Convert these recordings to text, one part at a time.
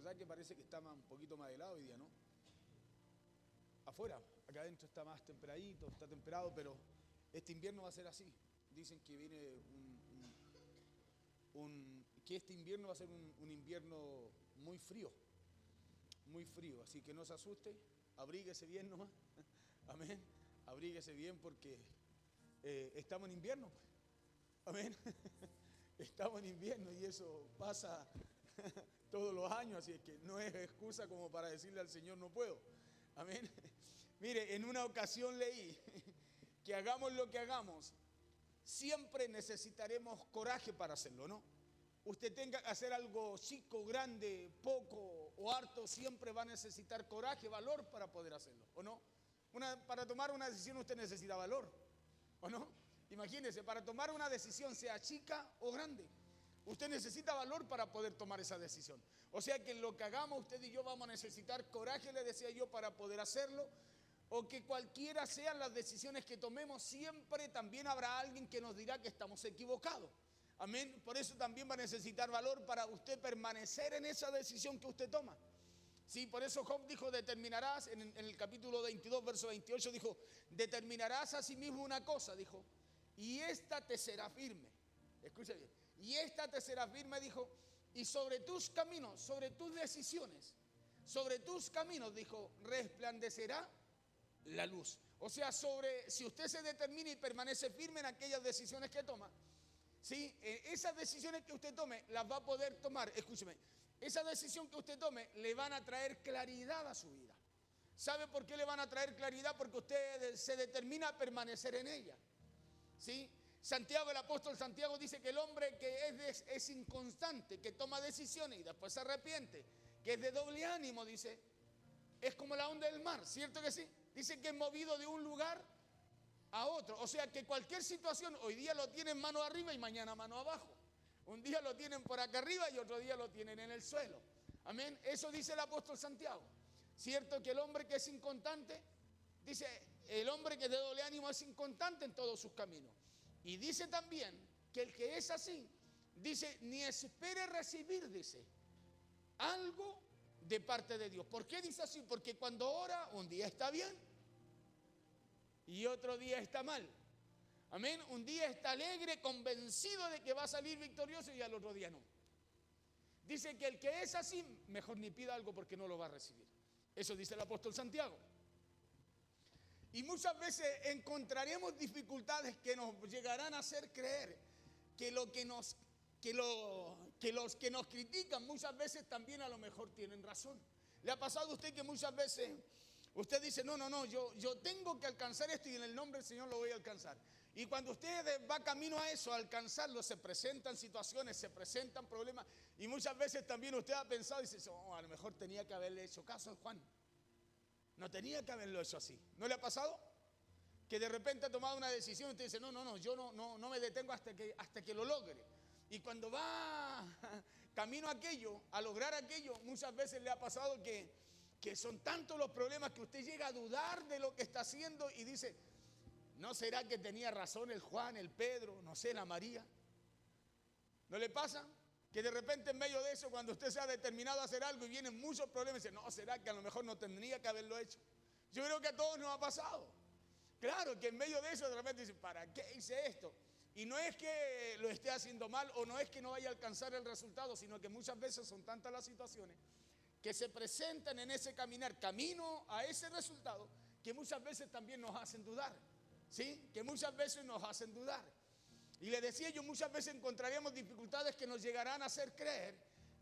verdad que parece que está un poquito más helado hoy día, ¿no? Afuera, acá adentro está más temperadito, está temperado, pero este invierno va a ser así. Dicen que viene que este invierno va a ser un invierno muy frío, así que no se asuste, abríguese bien nomás, amén, abríguese bien porque estamos en invierno, pues. Amén, estamos en invierno y eso pasa todos los años, así es que no es excusa como para decirle al Señor no puedo, amén. Mire, en una ocasión leí que hagamos lo que hagamos, siempre necesitaremos coraje para hacerlo, ¿no? Usted tenga que hacer algo chico, grande, poco o harto, siempre va a necesitar coraje, valor para poder hacerlo, ¿o no? Para tomar una decisión usted necesita valor, ¿o no? Imagínese, para tomar una decisión, sea chica o grande, usted necesita valor para poder tomar esa decisión. O sea que en lo que hagamos usted y yo vamos a necesitar coraje, le decía yo, para poder hacerlo. O que cualquiera sean las decisiones que tomemos, siempre también habrá alguien que nos dirá que estamos equivocados. Amén. Por eso también va a necesitar valor para usted permanecer en esa decisión que usted toma. Sí, por eso Job dijo, determinarás, en el capítulo 22, verso 28, dijo, determinarás a sí mismo una cosa, dijo, y esta te será firme. Escucha bien. Y esta te será firme, dijo, y sobre tus caminos, sobre tus decisiones, sobre tus caminos, dijo, resplandecerá la luz. O sea, si usted se determina y permanece firme en aquellas decisiones que toma, ¿sí? Esas decisiones que usted tome las va a poder tomar, escúcheme, esa decisión que usted tome le van a traer claridad a su vida. ¿Sabe por qué le van a traer claridad? Porque usted se determina a permanecer en ella, ¿sí? Santiago, el apóstol Santiago dice que el hombre que es inconstante, que toma decisiones y después se arrepiente, que es de doble ánimo, dice, es como la onda del mar, ¿cierto que sí? Dice que es movido de un lugar a otro. O sea que cualquier situación, hoy día lo tienen mano arriba y mañana mano abajo. Un día lo tienen por acá arriba y otro día lo tienen en el suelo. Amén. Eso dice el apóstol Santiago. Cierto que el hombre que es inconstante, dice, el hombre que es de doble ánimo es inconstante en todos sus caminos. Y dice también que el que es así, dice, ni espere recibir, dice, algo de parte de Dios. ¿Por qué dice así? Porque cuando ora, un día está bien y otro día está mal. Amén. Un día está alegre, convencido de que va a salir victorioso y al otro día no. Dice que el que es así, mejor ni pida algo porque no lo va a recibir. Eso dice el apóstol Santiago. Y muchas veces encontraremos dificultades que nos llegarán a hacer creer que los que nos critican muchas veces también a lo mejor tienen razón. ¿Le ha pasado a usted que muchas veces usted dice, no, yo tengo que alcanzar esto y en el nombre del Señor lo voy a alcanzar? Y cuando usted va camino a eso, a alcanzarlo, se presentan situaciones, se presentan problemas. Y muchas veces también usted ha pensado y dice, a lo mejor tenía que haberle hecho caso a Juan. No tenía que haberlo hecho así. ¿No le ha pasado? Que de repente ha tomado una decisión y usted dice, no, yo no me detengo hasta que lo logre. Y cuando va camino a aquello, a lograr aquello, muchas veces le ha pasado que son tantos los problemas que usted llega a dudar de lo que está haciendo y dice, ¿no será que tenía razón el Juan, el Pedro, no sé, la María? ¿No le pasa? Que de repente en medio de eso, cuando usted se ha determinado a hacer algo y vienen muchos problemas, dice, no, será que a lo mejor no tendría que haberlo hecho. Yo creo que a todos nos ha pasado. Claro que en medio de eso de repente dice, ¿para qué hice esto? Y no es que lo esté haciendo mal o no es que no vaya a alcanzar el resultado, sino que muchas veces son tantas las situaciones que se presentan en ese camino a ese resultado, que muchas veces también nos hacen dudar, ¿sí? Que muchas veces nos hacen dudar. Y le decía yo, muchas veces encontraremos dificultades que nos llegarán a hacer creer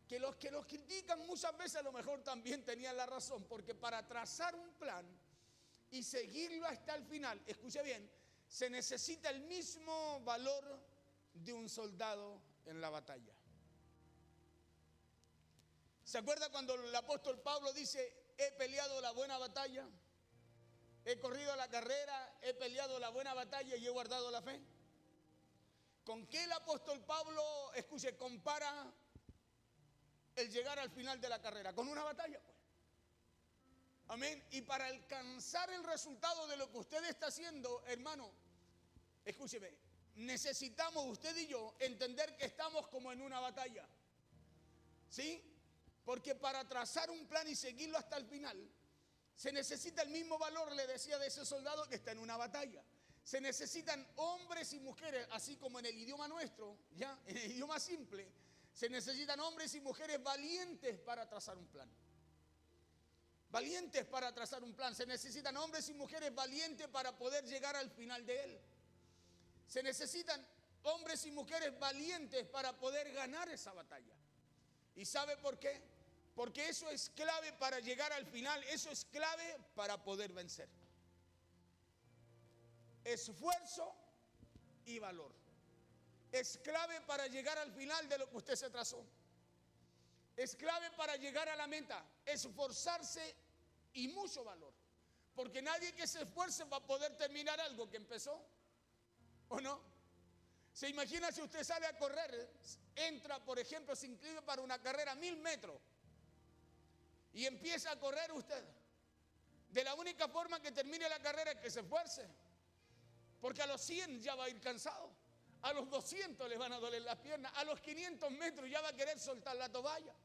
que los que nos critican muchas veces a lo mejor también tenían la razón, porque para trazar un plan y seguirlo hasta el final, escuche bien, se necesita el mismo valor de un soldado en la batalla. ¿Se acuerda cuando el apóstol Pablo dice, he peleado la buena batalla, he corrido la carrera, he peleado la buena batalla y he guardado la fe? ¿Con qué el apóstol Pablo, escuche, compara el llegar al final de la carrera? Con una batalla, pues. Amén. Y para alcanzar el resultado de lo que usted está haciendo, hermano, escúcheme, necesitamos usted y yo entender que estamos como en una batalla. ¿Sí? Porque para trazar un plan y seguirlo hasta el final, se necesita el mismo valor, le decía, de ese soldado que está en una batalla. Se necesitan hombres y mujeres, así como en el idioma nuestro, ya, en el idioma simple, se necesitan hombres y mujeres valientes para trazar un plan. Valientes para trazar un plan. Se necesitan hombres y mujeres valientes para poder llegar al final de él. Se necesitan hombres y mujeres valientes para poder ganar esa batalla. ¿Y sabe por qué? Porque eso es clave para llegar al final. Eso es clave para poder vencer. Esfuerzo y valor. Es clave para llegar al final de lo que usted se trazó. Es clave para llegar a la meta. Esforzarse y mucho valor. Porque nadie que se esfuerce va a poder terminar algo que empezó. ¿O no? Se imagina si usted sale a correr, entra, por ejemplo, se inscribe para una carrera 1000 metros y empieza a correr usted. De la única forma que termine la carrera es que se esfuerce. Porque a los 100 ya va a ir cansado. A los 200 les van a doler las piernas. A los 500 metros ya va a querer soltar la toalla.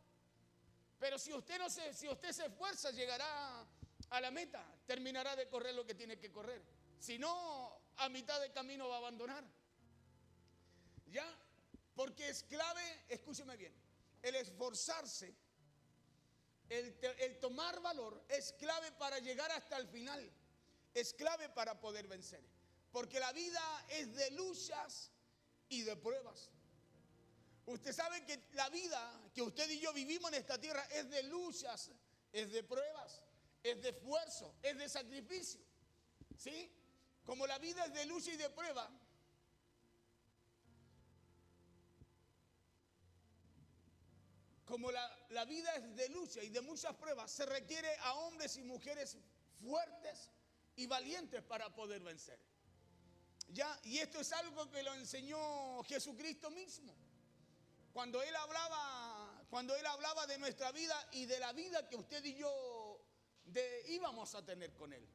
Pero si usted se esfuerza, llegará a la meta. Terminará de correr lo que tiene que correr. Si no, a mitad de camino va a abandonar. ¿Ya? Porque es clave, escúcheme bien, el esforzarse, el tomar valor es clave para llegar hasta el final. Es clave para poder vencer. Porque la vida es de luchas y de pruebas. Usted sabe que la vida que usted y yo vivimos en esta tierra es de luchas, es de pruebas, es de esfuerzo, es de sacrificio. ¿Sí? Como la vida es de lucha y de prueba, como la vida es de lucha y de muchas pruebas, se requiere a hombres y mujeres fuertes y valientes para poder vencer. ¿Ya? Y esto es algo que lo enseñó Jesucristo mismo. Cuando Él hablaba de nuestra vida y de la vida que usted y yo íbamos a tener con Él.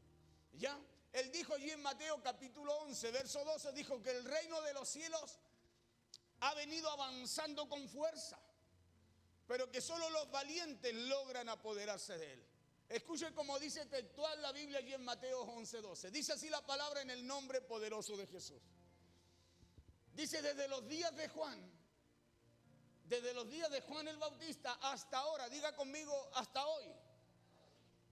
¿Ya? Él dijo allí en Mateo capítulo 11, verso 12, dijo que el reino de los cielos ha venido avanzando con fuerza, pero que solo los valientes logran apoderarse de él. Escuche como dice textual la Biblia allí en Mateo 11, 12. Dice así la palabra en el nombre poderoso de Jesús. Dice, desde los días de Juan el Bautista hasta ahora, diga conmigo, hasta hoy.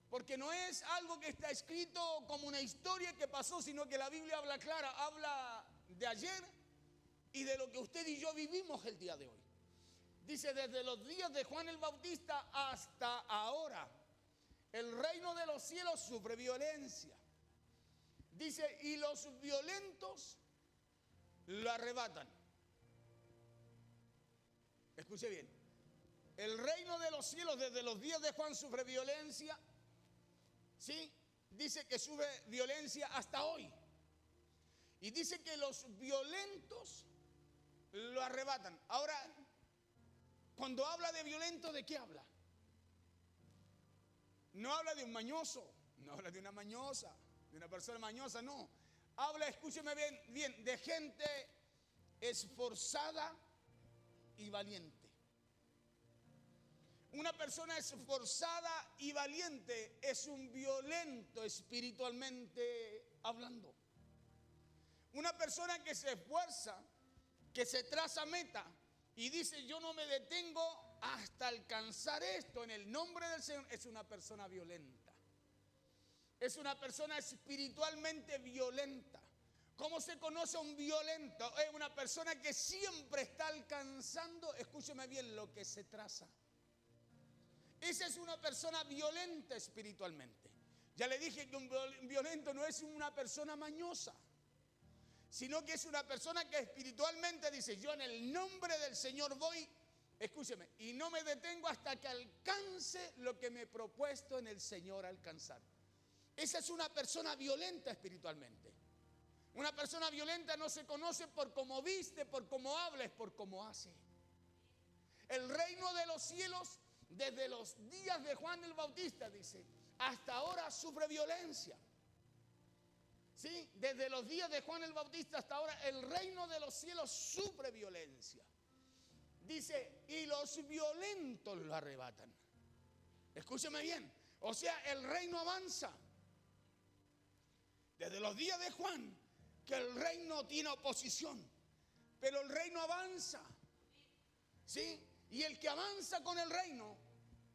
Porque no es algo que está escrito como una historia que pasó, sino que la Biblia habla clara, habla de ayer y de lo que usted y yo vivimos el día de hoy. Dice, desde los días de Juan el Bautista hasta ahora, el reino de los cielos sufre violencia. Dice, y los violentos lo arrebatan. Escuche bien. El reino de los cielos desde los días de Juan sufre violencia. ¿Sí? Dice que sufre violencia hasta hoy. Y dice que los violentos lo arrebatan. Ahora, cuando habla de violento, ¿de qué habla? No habla de un mañoso, no habla de una mañosa, de una persona mañosa, no. Habla, escúcheme bien, de gente esforzada y valiente. Una persona esforzada y valiente es un violento espiritualmente hablando. Una persona que se esfuerza, que se traza meta y dice, yo no me detengo hasta alcanzar esto en el nombre del Señor, es una persona violenta. Es una persona espiritualmente violenta. ¿Cómo se conoce a un violento? Es una persona que siempre está alcanzando, escúcheme bien, lo que se traza. Esa es una persona violenta espiritualmente. Ya le dije que un violento no es una persona mañosa, sino que es una persona que espiritualmente dice, yo en el nombre del Señor voy, escúcheme, y no me detengo hasta que alcance lo que me he propuesto en el Señor alcanzar. Esa es una persona violenta espiritualmente. Una persona violenta no se conoce por cómo viste, por cómo habla, es por cómo hace. El reino de los cielos, desde los días de Juan el Bautista, dice, hasta ahora sufre violencia. ¿Sí? Desde los días de Juan el Bautista hasta ahora, el reino de los cielos sufre violencia. dice, y los violentos lo arrebatan. Escúcheme bien. O sea, el reino avanza. Desde los días de Juan, que el reino tiene oposición, pero el reino avanza. ¿Sí? Y el que avanza con el reino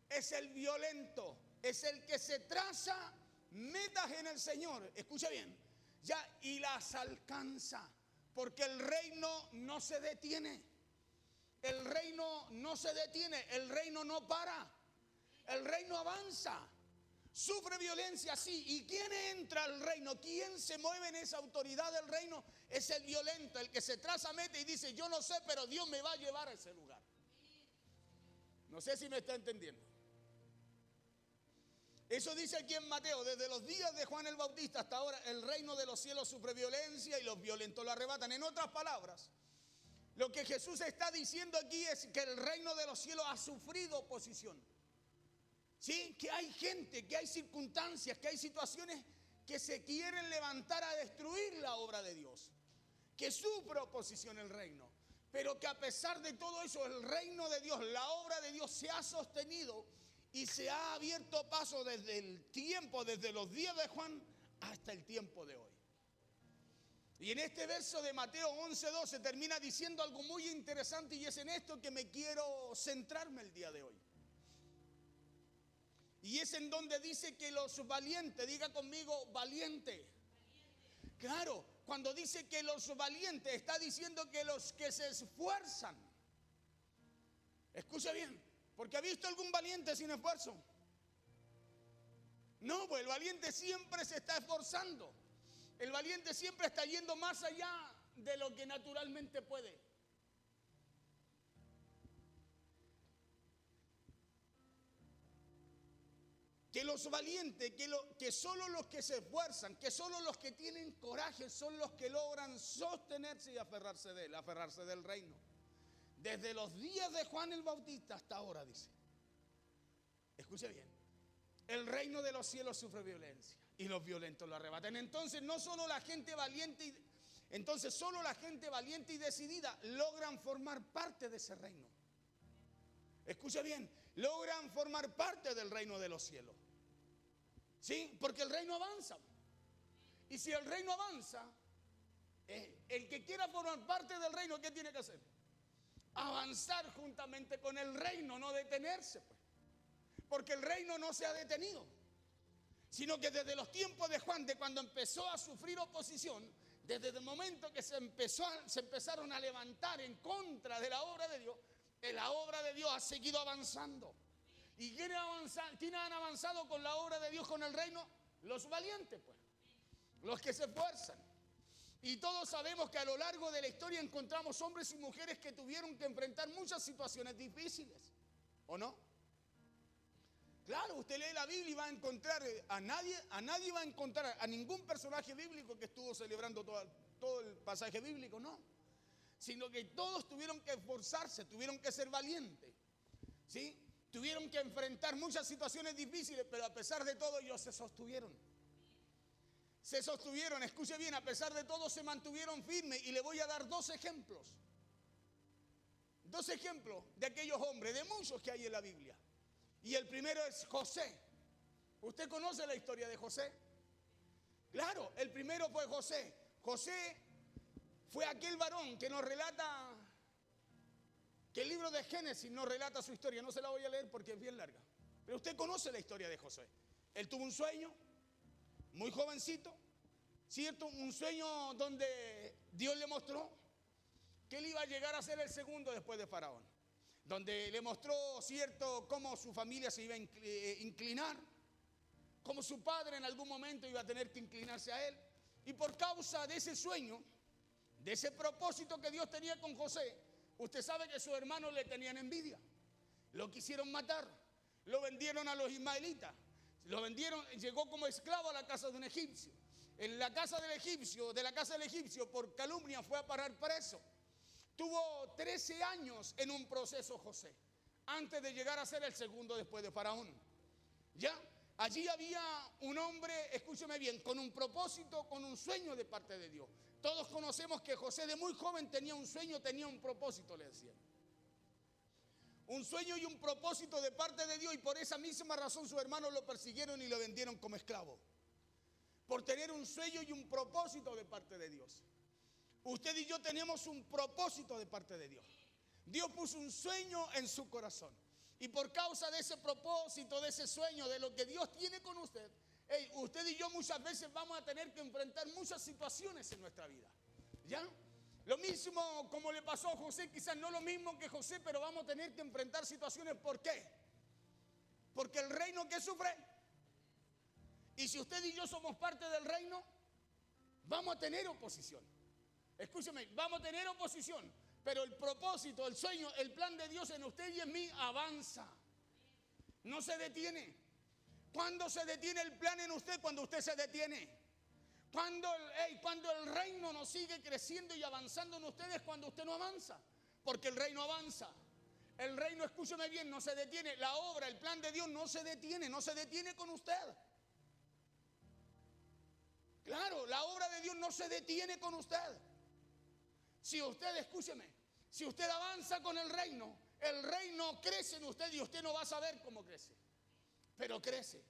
es el violento, es el que se traza metas en el Señor. Escucha bien. Ya, y las alcanza, porque el reino no se detiene. El reino no se detiene, el reino no para. El reino avanza. Sufre violencia, sí. ¿Y quién entra al reino? ¿Quién se mueve en esa autoridad del reino? Es el violento, el que se traza meta y dice, yo no sé, pero Dios me va a llevar a ese lugar. No sé si me está entendiendo. Eso dice aquí en Mateo, desde los días de Juan el Bautista hasta ahora, el reino de los cielos sufre violencia y los violentos lo arrebatan. En otras palabras, lo que Jesús está diciendo aquí es que el reino de los cielos ha sufrido oposición. ¿Sí? Que hay gente, que hay circunstancias, que hay situaciones que se quieren levantar a destruir la obra de Dios. Que sufre oposición el reino. Pero que a pesar de todo eso, el reino de Dios, la obra de Dios se ha sostenido y se ha abierto paso desde el tiempo, desde los días de Juan hasta el tiempo de hoy. Y en este verso de Mateo 11:12 termina diciendo algo muy interesante, y es en esto que me quiero centrarme el día de hoy. Y es en donde dice que los valientes, diga conmigo, valiente. Claro, cuando dice que los valientes, está diciendo que los que se esfuerzan. Escucha bien, porque ¿ha visto algún valiente sin esfuerzo? No, pues el valiente siempre se está esforzando. El valiente siempre está yendo más allá de lo que naturalmente puede. Que los valientes, que solo los que se esfuerzan, que solo los que tienen coraje son los que logran sostenerse y aferrarse del reino. Desde los días de Juan el Bautista hasta ahora, dice. Escuche bien. El reino de los cielos sufre violencia y los violentos lo arrebatan. Entonces, solo la gente valiente y decidida logran formar parte de ese reino. Escucha bien, logran formar parte del reino de los cielos. ¿Sí? Porque el reino avanza. Y si el reino avanza, el que quiera formar parte del reino, ¿qué tiene que hacer? Avanzar juntamente con el reino, no detenerse, pues. Porque el reino no se ha detenido, sino que desde los tiempos de Juan, de cuando empezó a sufrir oposición, desde el momento que se empezaron a levantar en contra de la obra de Dios, la obra de Dios ha seguido avanzando. ¿Y quiénes han avanzado con la obra de Dios, con el reino? Los valientes, pues, los que se esfuerzan. Y todos sabemos que a lo largo de la historia encontramos hombres y mujeres que tuvieron que enfrentar muchas situaciones difíciles, ¿o no? Claro, usted lee la Biblia y va a encontrar a nadie va a encontrar a ningún personaje bíblico que estuvo celebrando todo el pasaje bíblico, no. Sino que todos tuvieron que esforzarse, tuvieron que ser valientes, ¿sí? Tuvieron que enfrentar muchas situaciones difíciles, pero a pesar de todo ellos se sostuvieron. Se sostuvieron, escuche bien, a pesar de todo se mantuvieron firmes. Y le voy a dar dos ejemplos. Dos ejemplos de aquellos hombres, de muchos que hay en la Biblia. Y el primero es José. ¿Usted conoce la historia de José? Claro, el primero fue José. José fue aquel varón que nos relata, que el libro de Génesis nos relata su historia. No se la voy a leer porque es bien larga. Pero usted conoce la historia de José. Él tuvo un sueño, muy jovencito, ¿cierto? Un sueño donde Dios le mostró que él iba a llegar a ser el segundo después de Faraón. Donde le mostró, ¿cierto?, cómo su familia se iba a inclinar, cómo su padre en algún momento iba a tener que inclinarse a él. Y por causa de ese sueño, de ese propósito que Dios tenía con José, usted sabe que sus hermanos le tenían envidia. Lo quisieron matar, lo vendieron a los ismaelitas, lo vendieron, llegó como esclavo a la casa de un egipcio. En la casa del egipcio, por calumnia fue a parar preso. Tuvo 13 años en un proceso José, antes de llegar a ser el segundo después de Faraón. ¿Ya? Allí había un hombre, escúcheme bien, con un propósito, con un sueño de parte de Dios. Todos conocemos que José de muy joven tenía un sueño, tenía un propósito, le decían. un sueño y un propósito de parte de Dios, y por esa misma razón sus hermanos lo persiguieron y lo vendieron como esclavo. Por tener un sueño y un propósito de parte de Dios. Usted y yo tenemos un propósito de parte de Dios. Dios puso un sueño en su corazón. Y por causa de ese propósito, de ese sueño, de lo que Dios tiene con usted, usted y yo muchas veces vamos a tener que enfrentar muchas situaciones en nuestra vida. ¿Ya? Lo mismo como le pasó a José, quizás no lo mismo que José, pero vamos a tener que enfrentar situaciones. ¿Por qué? Porque el reino que sufre, y si usted y yo somos parte del reino, vamos a tener oposición. Escúcheme, vamos a tener oposición, pero el propósito, el sueño, el plan de Dios en usted y en mí avanza. No se detiene. ¿Cuándo se detiene el plan en usted? Cuando usted se detiene. Cuando el reino no sigue creciendo y avanzando en ustedes, cuando usted no avanza. Porque el reino avanza. El reino, escúcheme bien, no se detiene. La obra, el plan de Dios no se detiene con usted. Claro, la obra de Dios no se detiene con usted. Si usted, escúcheme, si usted avanza con el reino crece en usted y usted no va a saber cómo crece, pero crece.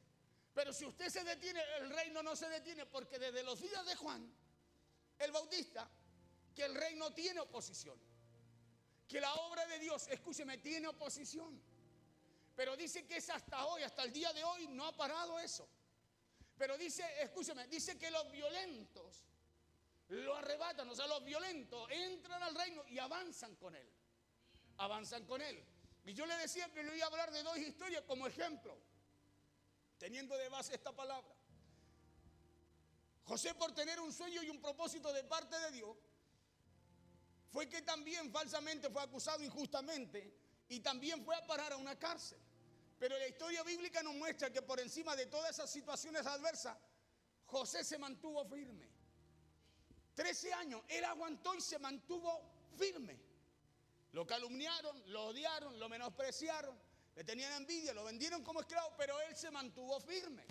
Pero si usted se detiene, el reino no se detiene, porque desde los días de Juan el Bautista, que el reino tiene oposición, que la obra de Dios, escúcheme, tiene oposición. Pero dice que es hasta hoy, hasta el día de hoy no ha parado eso. Pero dice, escúcheme, dice que los violentos lo arrebatan, o sea, los violentos entran al reino y avanzan con él. Avanzan con él. Y yo le decía que le iba a hablar de dos historias como ejemplo, teniendo de base esta palabra. José, por tener un sueño y un propósito de parte de Dios, fue que también falsamente fue acusado injustamente y también fue a parar a una cárcel. Pero la historia bíblica nos muestra que por encima de todas esas situaciones adversas, José se mantuvo firme. 13 años, él aguantó y se mantuvo firme. Lo calumniaron, lo odiaron, lo menospreciaron, le tenían envidia, lo vendieron como esclavo, pero él se mantuvo firme.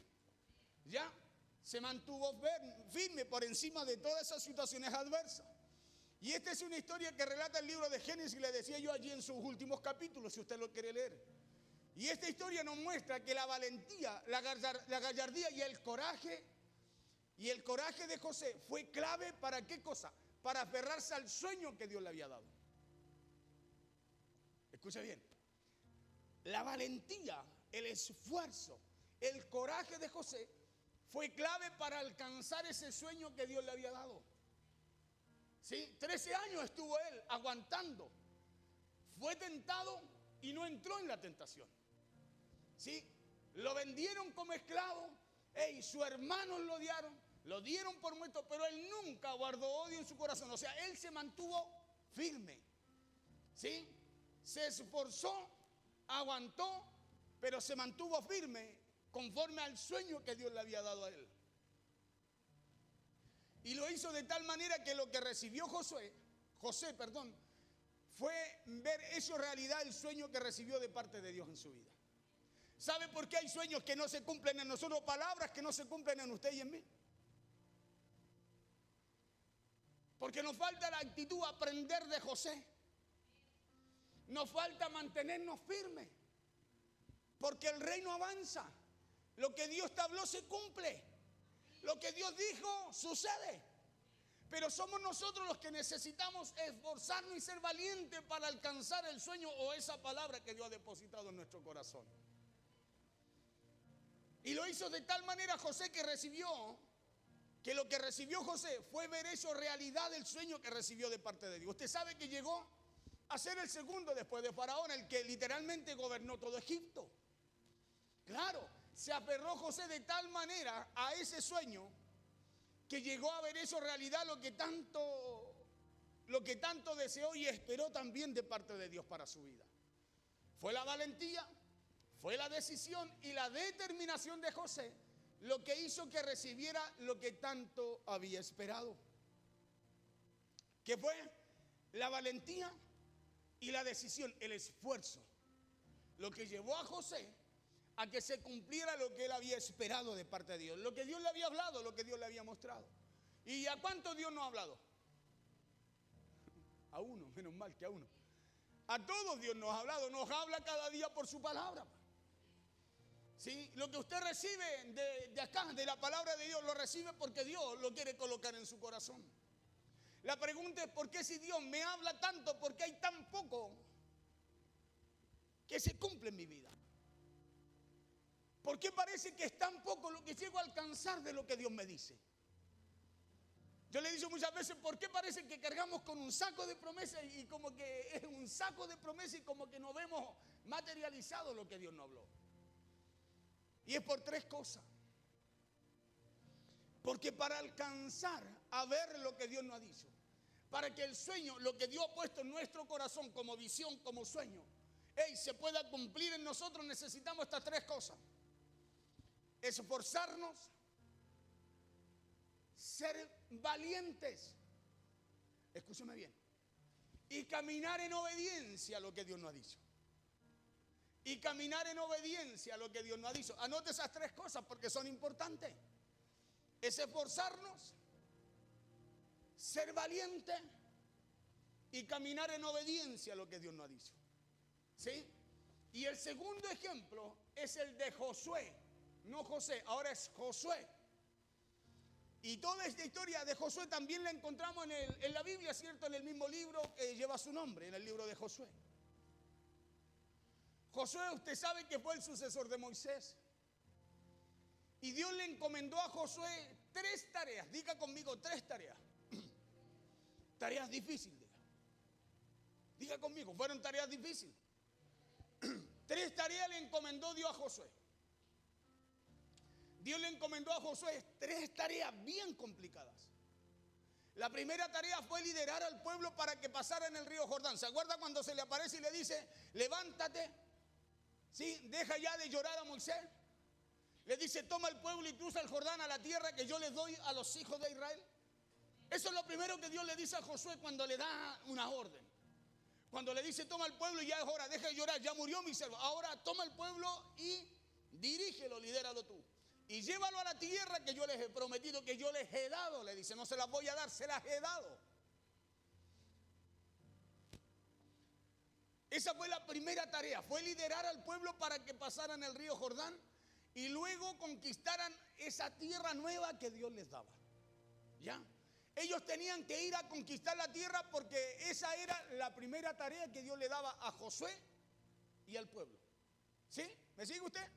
¿Ya? Se mantuvo firme por encima de todas esas situaciones adversas. Y esta es una historia que relata el libro de Génesis, le decía yo allí en sus últimos capítulos, si usted lo quiere leer. Y esta historia nos muestra que la valentía, la gallardía y el coraje de José fue clave para ¿qué cosa? Para aferrarse al sueño que Dios le había dado. Escuche bien. La valentía, el esfuerzo, el coraje de José fue clave para alcanzar ese sueño que Dios le había dado. ¿Sí? 13 años estuvo él aguantando. Fue tentado y no entró en la tentación. ¿Sí? Lo vendieron como esclavo. Sus hermanos lo odiaron, lo dieron por muerto, pero él nunca guardó odio en su corazón. O sea, él se mantuvo firme. ¿Sí? Se esforzó, aguantó, pero se mantuvo firme conforme al sueño que Dios le había dado a él. Y lo hizo de tal manera que lo que recibió José, fue ver hecho realidad el sueño que recibió de parte de Dios en su vida. ¿Sabe por qué hay sueños que no se cumplen en nosotros? Palabras que no se cumplen en usted y en mí. Porque nos falta la actitud a aprender de José. Nos falta mantenernos firmes. Porque el reino avanza. Lo que Dios te habló se cumple. Lo que Dios dijo sucede. Pero somos nosotros los que necesitamos esforzarnos y ser valientes para alcanzar el sueño o esa palabra que Dios ha depositado en nuestro corazón. Y lo hizo de tal manera José que lo que recibió José fue ver eso realidad del sueño que recibió de parte de Dios. Usted sabe que llegó a ser el segundo después de Faraón, el que literalmente gobernó todo Egipto. Claro, se aferró José de tal manera a ese sueño que llegó a ver eso realidad, lo que tanto deseó y esperó también de parte de Dios para su vida. Fue la valentía, fue la decisión y la determinación de José lo que hizo que recibiera lo que tanto había esperado. ¿Qué fue? La valentía y la decisión, el esfuerzo. Lo que llevó a José a que se cumpliera lo que él había esperado de parte de Dios. Lo que Dios le había hablado, lo que Dios le había mostrado. ¿Y a cuánto Dios no ha hablado? A uno, menos mal que a uno. A todos Dios nos ha hablado, nos habla cada día por su palabra. ¿Sí? Lo que usted recibe de acá, de la palabra de Dios, lo recibe porque Dios lo quiere colocar en su corazón. La pregunta es: ¿por qué si Dios me habla tanto, por qué hay tan poco que se cumple en mi vida? ¿Por qué parece que es tan poco lo que llego a alcanzar de lo que Dios me dice? Yo le he dicho muchas veces: ¿por qué parece que cargamos con un saco de promesas y como que es un saco de promesas y como que no vemos materializado lo que Dios nos habló? Y es por tres cosas. Porque para alcanzar a ver lo que Dios nos ha dicho, para que el sueño, lo que Dios ha puesto en nuestro corazón como visión, como sueño, se pueda cumplir en nosotros, necesitamos estas tres cosas: esforzarnos, ser valientes, escúcheme bien, y caminar en obediencia a lo que Dios nos ha dicho. Y caminar en obediencia a lo que Dios nos ha dicho. Anote esas tres cosas porque son importantes. Es esforzarnos, ser valiente y caminar en obediencia a lo que Dios nos ha dicho. ¿Sí? Y el segundo ejemplo es el de Josué. No José, ahora es Josué. Y toda esta historia de Josué también la encontramos en la Biblia, ¿cierto? En el mismo libro que lleva su nombre, en el libro de Josué. Josué, usted sabe que fue el sucesor de Moisés. Y Dios le encomendó a Josué tres tareas. Diga conmigo, tres tareas. Tareas difíciles. Diga conmigo, fueron tareas difíciles. Tres tareas le encomendó Dios a Josué. Dios le encomendó a Josué tres tareas bien complicadas. La primera tarea fue liderar al pueblo para que pasara en el río Jordán. ¿Se acuerda cuando se le aparece y le dice: levántate? ¿Sí? Deja ya de llorar a Moisés. Le dice: toma el pueblo y cruza el Jordán a la tierra que yo les doy a los hijos de Israel. Eso es lo primero que Dios le dice a Josué cuando le da una orden. Cuando le dice: toma el pueblo y ya es hora, deja de llorar, ya murió mi siervo. Ahora toma el pueblo y dirígelo, lidéralo tú. Y llévalo a la tierra que yo les he prometido, que yo les he dado. Le dice: no se las voy a dar, se las he dado. Esa fue la primera tarea, fue liderar al pueblo para que pasaran el río Jordán y luego conquistaran esa tierra nueva que Dios les daba. ¿Ya? Ellos tenían que ir a conquistar la tierra porque esa era la primera tarea que Dios le daba a Josué y al pueblo. ¿Sí? ¿Me sigue usted?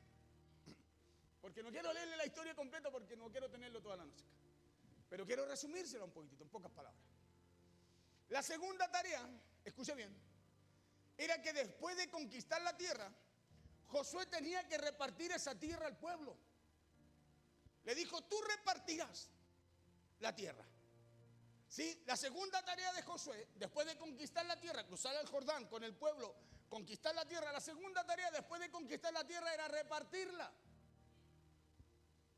Porque no quiero leerle la historia completa porque no quiero tenerlo toda la noche. Pero quiero resumírsela un poquitito, en pocas palabras. La segunda tarea, escuche bien, era que después de conquistar la tierra, Josué tenía que repartir esa tierra al pueblo. Le dijo: tú repartirás la tierra. ¿Sí? La segunda tarea de Josué, después de conquistar la tierra, cruzar el Jordán con el pueblo, conquistar la tierra, la segunda tarea después de conquistar la tierra era repartirla.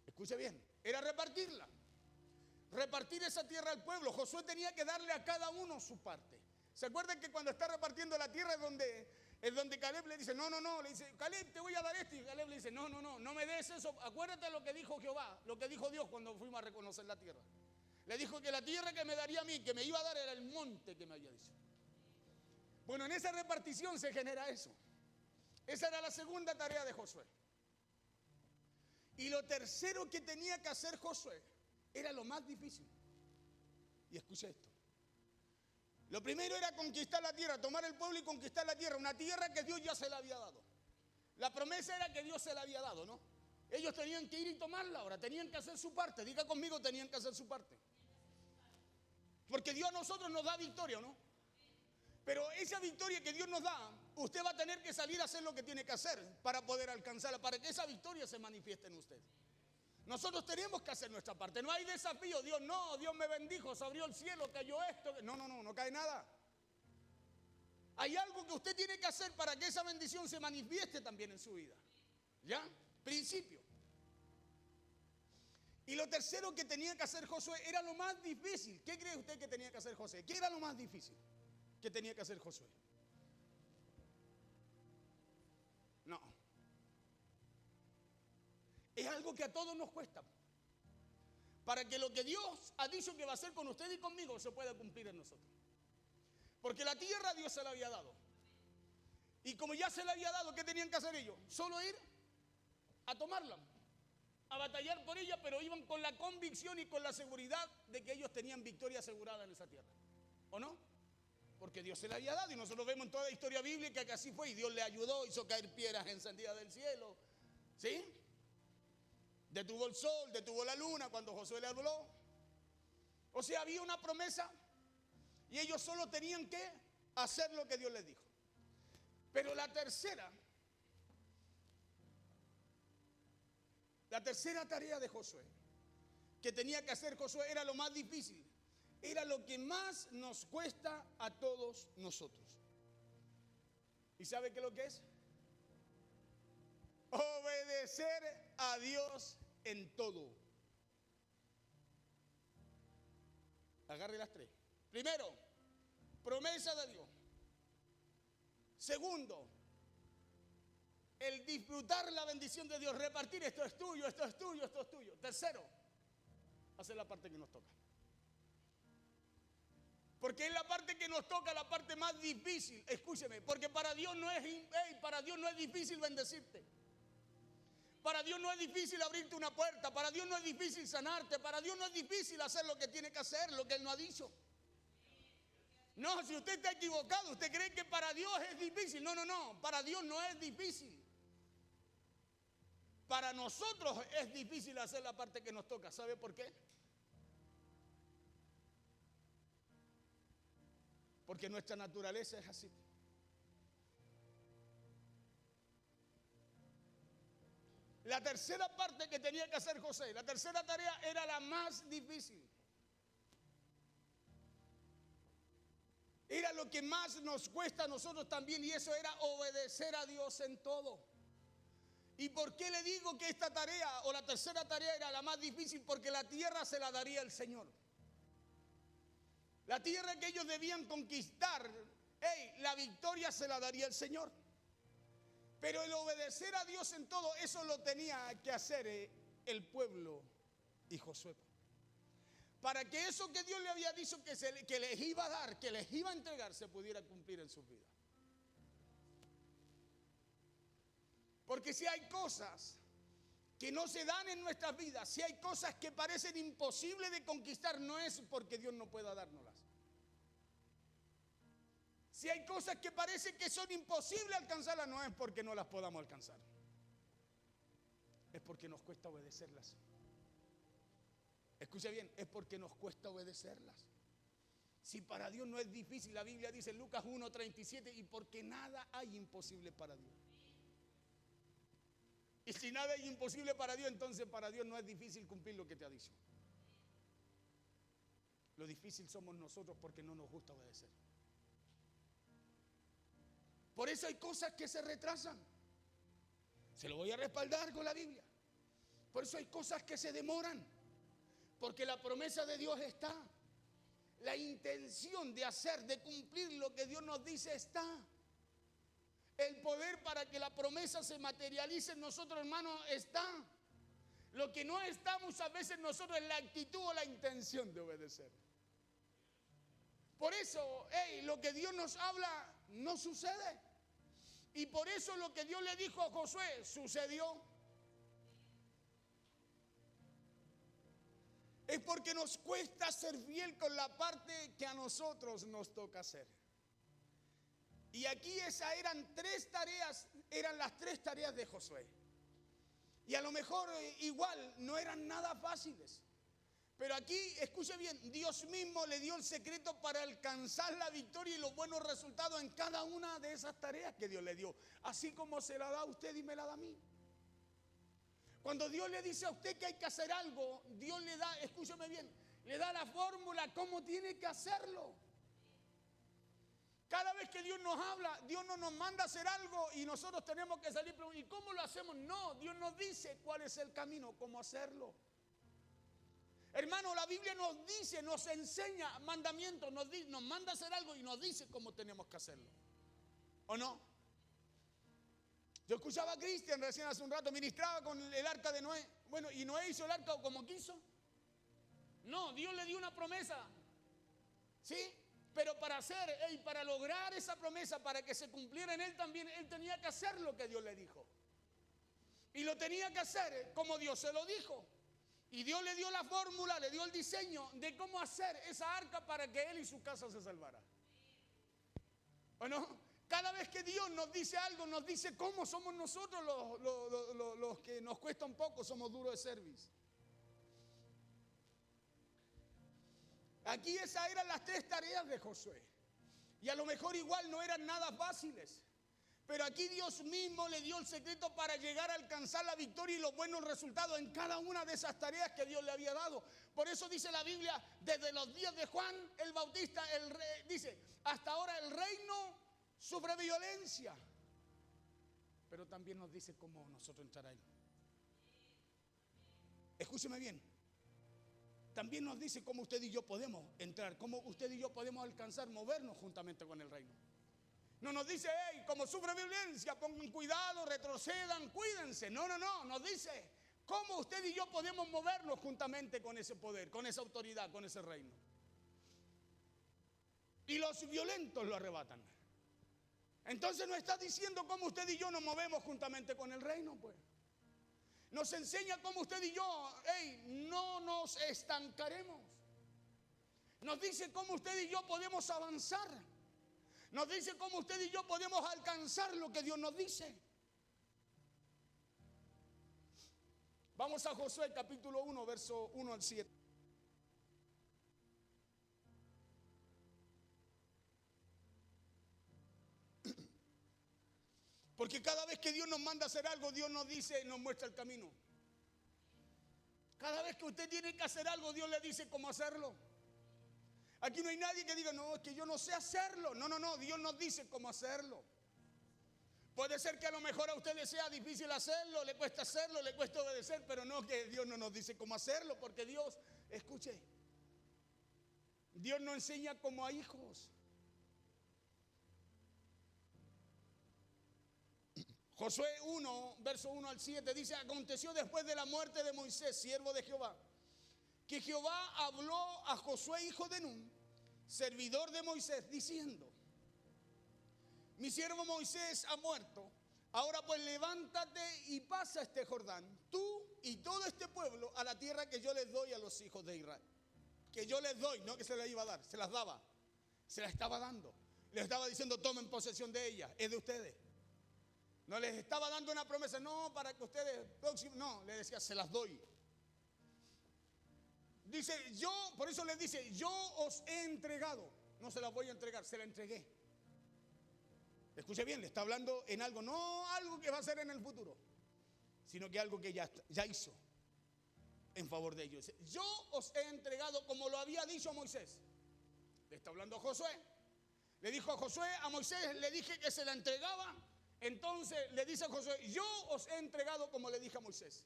Escuche bien, era repartirla. Repartir esa tierra al pueblo. Josué tenía que darle a cada uno su parte. ¿Se acuerdan que cuando está repartiendo la tierra es donde Caleb le dice: no, le dice: Caleb, te voy a dar esto? Y Caleb le dice: no me des eso. Acuérdate lo que dijo Jehová, lo que dijo Dios cuando fuimos a reconocer la tierra. Le dijo que la tierra que me daría a mí, que me iba a dar, era el monte que me había dicho. Bueno, en esa repartición se genera eso. Esa era la segunda tarea de Josué. Y lo tercero que tenía que hacer Josué era lo más difícil. Y escuche esto. Lo primero era conquistar la tierra, tomar el pueblo y conquistar la tierra. Una tierra que Dios ya se la había dado. La promesa era que Dios se la había dado, ¿no? Ellos tenían que ir y tomarla ahora, tenían que hacer su parte. Diga conmigo, tenían que hacer su parte. Porque Dios a nosotros nos da victoria, ¿no? Pero esa victoria que Dios nos da, usted va a tener que salir a hacer lo que tiene que hacer para poder alcanzarla, para que esa victoria se manifieste en usted. Nosotros tenemos que hacer nuestra parte. No hay desafío. Dios me bendijo, se abrió el cielo, cayó esto. No cae nada. Hay algo que usted tiene que hacer para que esa bendición se manifieste también en su vida. ¿Ya? Principio. Y lo tercero que tenía que hacer Josué era lo más difícil. ¿Qué cree usted que tenía que hacer Josué? ¿Qué era lo más difícil que tenía que hacer Josué? No. Es algo que a todos nos cuesta. Para que lo que Dios ha dicho que va a hacer con usted y conmigo se pueda cumplir en nosotros. Porque la tierra Dios se la había dado. Y como ya se le había dado, ¿qué tenían que hacer ellos? Solo ir a tomarla, a batallar por ella, pero iban con la convicción y con la seguridad de que ellos tenían victoria asegurada en esa tierra. ¿O no? Porque Dios se la había dado y nosotros vemos en toda la historia bíblica que así fue y Dios le ayudó, hizo caer piedras encendidas del cielo, ¿sí? Detuvo el sol, detuvo la luna cuando Josué le habló. O sea, había una promesa y ellos solo tenían que hacer lo que Dios les dijo. Pero la tercera tarea de Josué, que tenía que hacer Josué, era lo más difícil. Era lo que más nos cuesta a todos nosotros. ¿Y sabe qué es lo que es? Obedecer a Dios en todo. Agarre las tres. Primero, promesa de Dios. Segundo, el disfrutar la bendición de Dios, repartir, esto es tuyo, esto es tuyo, esto es tuyo. Tercero, hacer la parte que nos toca. Porque es la parte que nos toca, la parte más difícil. Escúcheme, porque para Dios no es difícil bendecirte. Para Dios no es difícil abrirte una puerta. Para Dios no es difícil sanarte. Para Dios no es difícil hacer lo que tiene que hacer, lo que Él no ha dicho. No, si usted está equivocado, usted cree que para Dios es difícil. No, no, no, para Dios no es difícil. Para nosotros es difícil hacer la parte que nos toca. ¿Sabe por qué? Porque nuestra naturaleza es así. La tercera parte que tenía que hacer José, la tercera tarea era la más difícil. Era lo que más nos cuesta a nosotros también, y eso era obedecer a Dios en todo. ¿Y por qué le digo que esta tarea o la tercera tarea era la más difícil? Porque la tierra se la daría el Señor. La tierra que ellos debían conquistar, la victoria se la daría el Señor. Pero el obedecer a Dios en todo, eso lo tenía que hacer el pueblo y Josué. Para que eso que Dios le había dicho que les iba a dar, que les iba a entregar, se pudiera cumplir en sus vidas. Porque si hay cosas que no se dan en nuestras vidas, si hay cosas que parecen imposibles de conquistar, no es porque Dios no pueda dárnoslas. Si hay cosas que parece que son imposibles alcanzarlas, no es porque no las podamos alcanzar. Es porque nos cuesta obedecerlas. Escuche bien, es porque nos cuesta obedecerlas. Si para Dios no es difícil, la Biblia dice en Lucas 1:37, y porque nada hay imposible para Dios. Y si nada es imposible para Dios, entonces para Dios no es difícil cumplir lo que te ha dicho. Lo difícil somos nosotros porque no nos gusta obedecer. Por eso hay cosas que se retrasan. Se lo voy a respaldar con la Biblia. Por eso hay cosas que se demoran. Porque la promesa de Dios está. La intención de hacer, de cumplir lo que Dios nos dice está. El poder para que la promesa se materialice en nosotros, hermanos, está. Lo que no está muchas veces nosotros es la actitud o la intención de obedecer. Por eso, lo que Dios nos habla no sucede. Y por eso lo que Dios le dijo a Josué sucedió. Es porque nos cuesta ser fiel con la parte que a nosotros nos toca hacer. Y aquí esas eran las tres tareas de Josué. Y a lo mejor igual no eran nada fáciles. Pero aquí, escuche bien, Dios mismo le dio el secreto para alcanzar la victoria y los buenos resultados en cada una de esas tareas que Dios le dio. Así como se la da a usted y me la da a mí. Cuando Dios le dice a usted que hay que hacer algo, Dios le da, escúcheme bien, le da la fórmula, cómo tiene que hacerlo. Cada vez que Dios nos habla, Dios no nos manda a hacer algo y nosotros tenemos que salir. ¿Y cómo lo hacemos? No, Dios nos dice cuál es el camino, cómo hacerlo. Hermano, la Biblia nos dice, nos enseña mandamientos, nos manda a hacer algo y nos dice cómo tenemos que hacerlo. ¿O no? Yo escuchaba a Cristian recién hace un rato, ministraba con el arca de Noé. Bueno, ¿y Noé hizo el arca como quiso? No, Dios le dio una promesa. ¿Sí? Pero para lograr esa promesa, para que se cumpliera en él también, él tenía que hacer lo que Dios le dijo. Y lo tenía que hacer como Dios se lo dijo. Y Dios le dio la fórmula, le dio el diseño de cómo hacer esa arca para que él y su casa se salvaran. ¿O no? Cada vez que Dios nos dice algo, nos dice cómo somos nosotros los que nos cuesta un poco, somos duros de servicio. Aquí esas eran las 3 tareas de Josué. Y a lo mejor igual no eran nada fáciles. Pero aquí Dios mismo le dio el secreto para llegar a alcanzar la victoria y los buenos resultados en cada una de esas tareas que Dios le había dado. Por eso dice la Biblia, desde los días de Juan el Bautista, dice, hasta ahora el reino sufre violencia. Pero también nos dice cómo nosotros entrar a él. Escúcheme bien. También nos dice cómo usted y yo podemos entrar, cómo usted y yo podemos alcanzar, movernos juntamente con el reino. No nos dice, hey, como sufre violencia, pongan cuidado, retrocedan, cuídense. No, nos dice cómo usted y yo podemos movernos juntamente con ese poder, con esa autoridad, con ese reino. Y los violentos lo arrebatan. Entonces nos está diciendo cómo usted y yo nos movemos juntamente con el reino, pues. Nos enseña cómo usted y yo, no nos estancaremos. Nos dice cómo usted y yo podemos avanzar. Nos dice cómo usted y yo podemos alcanzar lo que Dios nos dice. Vamos a Josué capítulo 1, verso 1 al 7. Porque cada vez que Dios nos manda a hacer algo, Dios nos dice, nos muestra el camino. Cada vez que usted tiene que hacer algo, Dios le dice cómo hacerlo. Aquí no hay nadie que diga, no, es que yo no sé hacerlo. No, Dios nos dice cómo hacerlo. Puede ser que a lo mejor a usted le sea difícil hacerlo, le cuesta obedecer, pero no que Dios no nos dice cómo hacerlo, porque Dios, escuche, Dios nos enseña como a hijos. Josué 1, verso 1 al 7 dice, aconteció después de la muerte de Moisés, siervo de Jehová, que Jehová habló a Josué, hijo de Nun, servidor de Moisés, diciendo, mi siervo Moisés ha muerto, ahora pues levántate y pasa este Jordán, tú y todo este pueblo, a la tierra que yo les doy a los hijos de Israel. Que yo les doy, no que se las iba a dar, se las daba, se las estaba dando. Les estaba diciendo, tomen posesión de ella, es de ustedes. No les estaba dando una promesa, no, para que ustedes, no, les decía, se las doy. Dice, por eso les dice, yo os he entregado, no se las voy a entregar, se las entregué. Escuche bien, le está hablando en algo, no algo que va a ser en el futuro, sino que algo que ya hizo en favor de ellos. Dice, yo os he entregado como lo había dicho Moisés. Le está hablando a Josué. Le dijo a Josué, a Moisés le dije que se la entregaba. Entonces le dice a Josué, yo os he entregado como le dije a Moisés.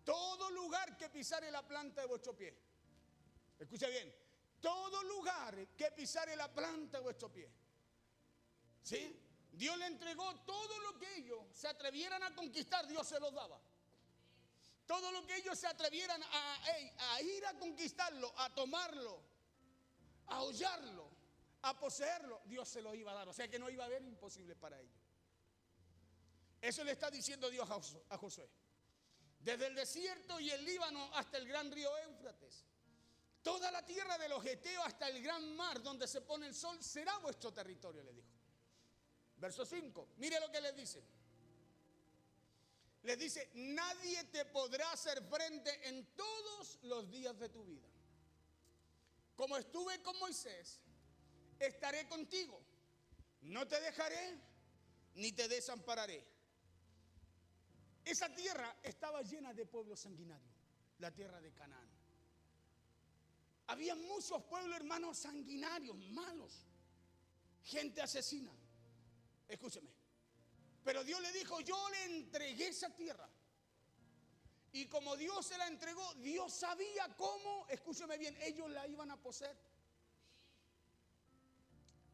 Todo lugar que pisare la planta de vuestro pie. Escucha bien. Todo lugar que pisare la planta de vuestro pie. ¿Sí? Dios le entregó todo lo que ellos se atrevieran a conquistar, Dios se los daba. Todo lo que ellos se atrevieran a ir a conquistarlo, a tomarlo, a hollarlo, a poseerlo, Dios se lo iba a dar. O sea que no iba a haber imposible para ellos. Eso le está diciendo Dios a Josué. Desde el desierto y el Líbano hasta el gran río Éufrates, toda la tierra de los Geteos hasta el gran mar donde se pone el sol será vuestro territorio, le dijo. Verso 5, mire lo que les dice. Les dice, nadie te podrá hacer frente en todos los días de tu vida. Como estuve con Moisés, estaré contigo. No te dejaré ni te desampararé. Esa tierra estaba llena de pueblos sanguinarios, la tierra de Canaán. Había muchos pueblos, hermanos, sanguinarios, malos, gente asesina. Escúcheme. Pero Dios le dijo, yo le entregué esa tierra. Y como Dios se la entregó, Dios sabía cómo, escúcheme bien, ellos la iban a poseer.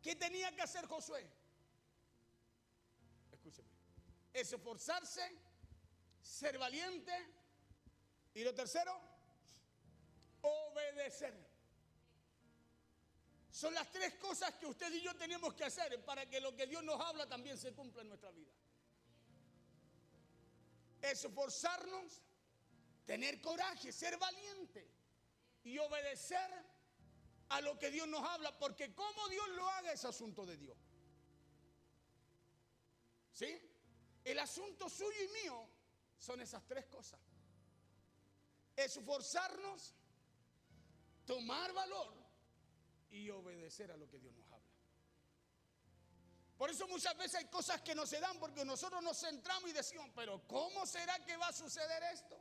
¿Qué tenía que hacer Josué? Escúcheme. Esforzarse, ser valiente. Y lo tercero, obedecer. Son las tres cosas que usted y yo tenemos que hacer para que lo que Dios nos habla también se cumpla en nuestra vida. Esforzarnos, tener coraje, ser valiente y obedecer a lo que Dios nos habla, porque como Dios lo haga es asunto de Dios. ¿Sí? El asunto suyo y mío son esas tres cosas. Esforzarnos, tomar valor y obedecer a lo que Dios nos habla. Por eso muchas veces hay cosas que no se dan porque nosotros nos centramos y decimos, pero ¿cómo será que va a suceder esto?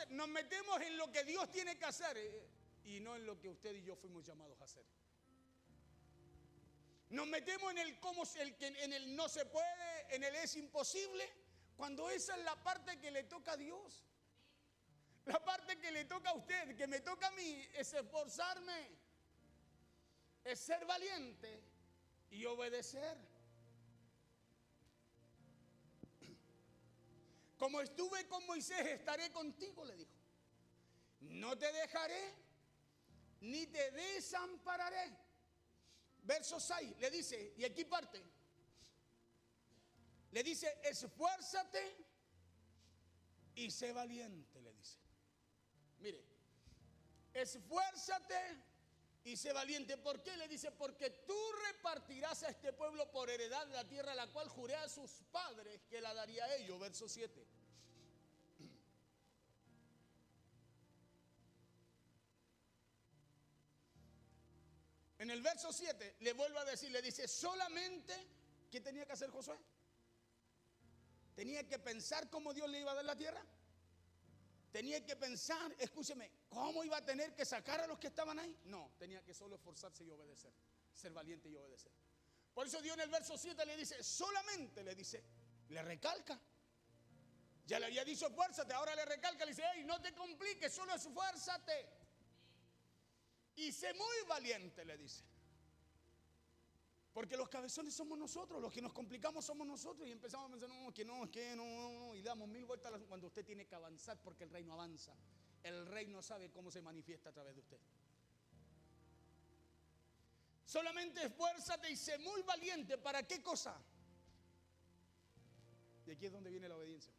Nos metemos en lo que Dios tiene que hacer y no en lo que usted y yo fuimos llamados a hacer. Nos metemos en el cómo, en el no se puede, en el es imposible, cuando esa es la parte que le toca a Dios. La parte que le toca a usted, que me toca a mí, es esforzarme, es ser valiente y obedecer. Como estuve con Moisés, estaré contigo, le dijo. No te dejaré ni te desampararé. Verso 6 le dice, y aquí parte, le dice, esfuérzate y sé valiente, le dice. Mire, esfuérzate y sé valiente. ¿Por qué? Le dice, porque tú repartirás a este pueblo por heredad la tierra a la cual juré a sus padres que la daría a ellos. Verso 7. En el verso 7 le vuelvo a decir, le dice, solamente, ¿qué tenía que hacer Josué? Tenía que pensar cómo Dios le iba a dar la tierra. Tenía que pensar, escúcheme, ¿cómo iba a tener que sacar a los que estaban ahí? No, tenía que solo esforzarse y obedecer, ser valiente y obedecer. Por eso Dios en el verso 7 le dice, solamente le dice, le recalca. Ya le había dicho esfuérzate, ahora le recalca, le dice, hey, no te compliques, solo esfuérzate. Y sé muy valiente, le dice. Porque los cabezones somos nosotros, los que nos complicamos somos nosotros y empezamos a pensar, no, que no, es que no, y damos mil vueltas cuando usted tiene que avanzar porque el reino avanza. El reino sabe cómo se manifiesta a través de usted. Solamente esfuérzate y sé muy valiente. ¿Para qué cosa? Y aquí es donde viene la obediencia.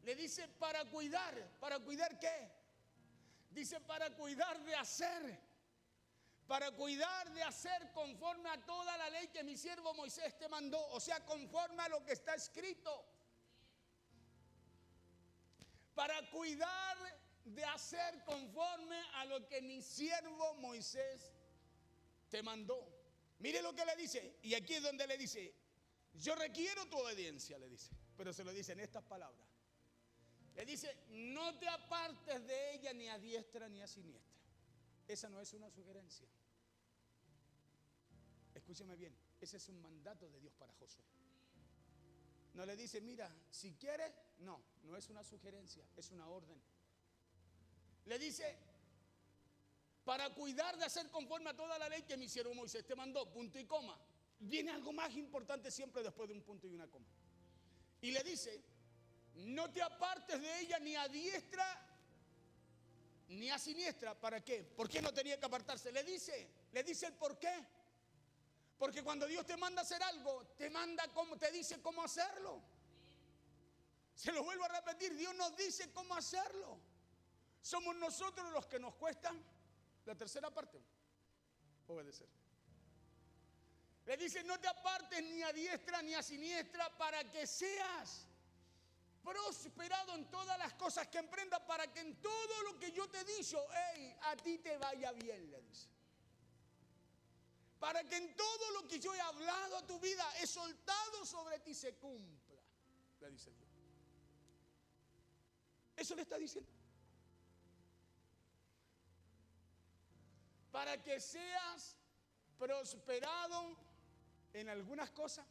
Le dice ¿para cuidar qué? Dice para cuidar de hacer. Para cuidar de hacer conforme a toda la ley que mi siervo Moisés te mandó. O sea, conforme a lo que está escrito. Para cuidar de hacer conforme a lo que mi siervo Moisés te mandó. Mire lo que le dice. Y aquí es donde le dice, yo requiero tu obediencia, le dice. Pero se lo dice en estas palabras. Le dice, no te apartes de ella ni a diestra ni a siniestra. Esa no es una sugerencia. Escúcheme bien, ese es un mandato de Dios para Josué. No le dice, mira, si quieres, no es una sugerencia, es una orden. Le dice, para cuidar de hacer conforme a toda la ley que mi siervo Moisés te mandó, punto y coma. Viene algo más importante siempre después de un punto y una coma. Y le dice, no te apartes de ella ni a diestra ni a siniestra. ¿Para qué? ¿Por qué no tenía que apartarse? Le dice el por qué. Porque cuando Dios te manda a hacer algo, te dice cómo hacerlo. Se lo vuelvo a repetir, Dios nos dice cómo hacerlo. Somos nosotros los que nos cuestan la tercera parte, obedecer. Le dice, no te apartes ni a diestra ni a siniestra para que seas prosperado en todas las cosas que emprendas, para que en todo lo que yo te he dicho, hey, a ti te vaya bien, le dice. Para que en todo lo que yo he hablado a tu vida, he soltado sobre ti, se cumpla, le dice Dios. Eso le está diciendo. Para que seas prosperado en algunas cosas.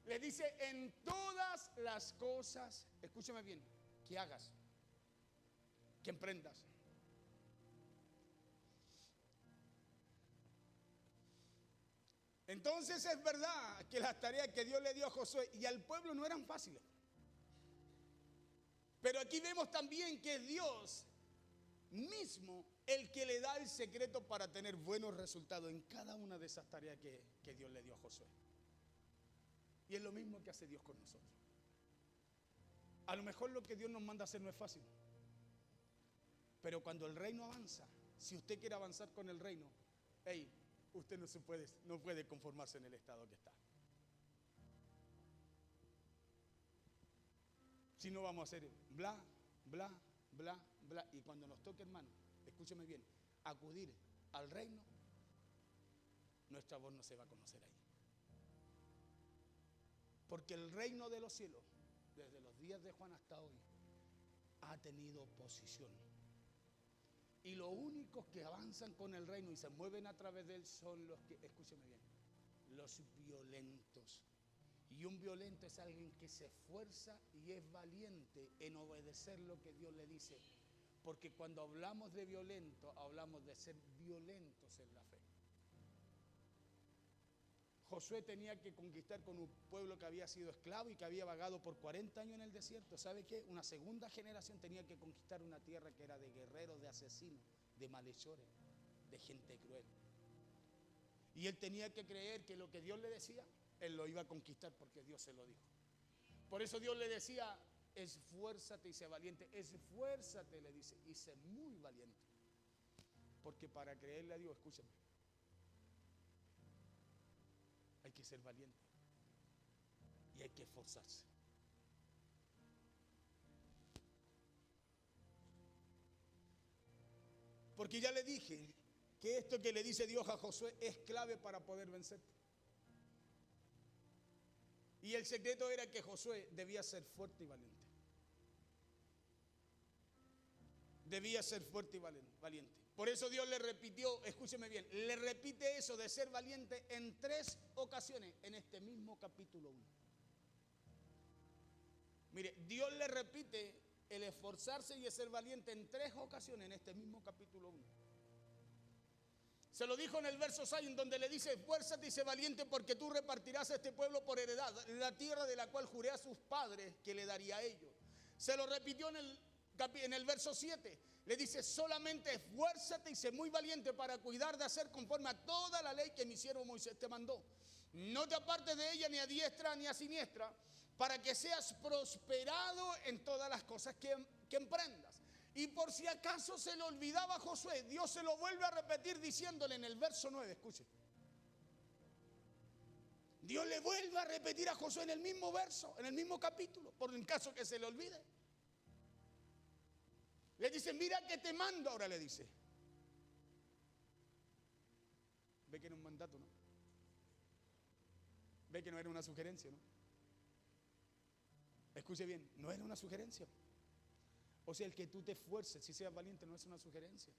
Le dice en todas las cosas, escúchame bien, que hagas, que emprendas. Entonces es verdad que las tareas que Dios le dio a Josué y al pueblo no eran fáciles. Pero aquí vemos también que Dios mismo el que le da el secreto para tener buenos resultados en cada una de esas tareas que Dios le dio a Josué. Y es lo mismo que hace Dios con nosotros. A lo mejor lo que Dios nos manda a hacer no es fácil, pero cuando el reino avanza, si usted quiere avanzar con el reino, usted no puede conformarse en el estado que está. Si no, vamos a hacer bla, bla, bla, bla. Y cuando nos toque, hermano, escúcheme bien, acudir al reino, nuestra voz no se va a conocer ahí. Porque el reino de los cielos, desde los días de Juan hasta hoy, ha tenido oposición. Y los únicos que avanzan con el reino y se mueven a través de él son los que, escúcheme bien, los violentos. Y un violento es alguien que se esfuerza y es valiente en obedecer lo que Dios le dice. Porque cuando hablamos de violento, hablamos de ser violentos en la fe. Josué tenía que conquistar con un pueblo que había sido esclavo y que había vagado por 40 años en el desierto. ¿Sabe qué? Una segunda generación tenía que conquistar una tierra que era de guerreros, de asesinos, de malhechores, de gente cruel. Y él tenía que creer que lo que Dios le decía, él lo iba a conquistar porque Dios se lo dijo. Por eso Dios le decía, esfuérzate y sé valiente. Esfuérzate, le dice, y sé muy valiente. Porque para creerle a Dios, escúchame, hay que ser valiente y hay que esforzarse. Porque ya le dije que esto que le dice Dios a Josué es clave para poder vencer. Y el secreto era que Josué debía ser fuerte y valiente. Debía ser fuerte y valiente. Por eso Dios le repitió, escúcheme bien, le repite eso de ser valiente en 3 ocasiones en este mismo capítulo 1. Mire, Dios le repite el esforzarse y el ser valiente en 3 ocasiones en este mismo capítulo 1. Se lo dijo en el verso 6, en donde le dice, esfuérzate y sé valiente porque tú repartirás a este pueblo por heredad la tierra de la cual juré a sus padres que le daría a ellos. Se lo repitió en el verso 7. Le dice, solamente esfuérzate y sé muy valiente para cuidar de hacer conforme a toda la ley que mi siervo Moisés te mandó. No te apartes de ella ni a diestra ni a siniestra, para que seas prosperado en todas las cosas que emprendas. Y por si acaso se le olvidaba a Josué, Dios se lo vuelve a repetir diciéndole en el verso 9, escuche. Dios le vuelve a repetir a Josué en el mismo verso, en el mismo capítulo, por en caso que se le olvide. Le dice, mira que te mando, ahora le dice. Ve que era un mandato, ¿no? Ve que no era una sugerencia, ¿no? Escuche bien, no era una sugerencia. O sea, el que tú te esfuerces, si seas valiente, no es una sugerencia.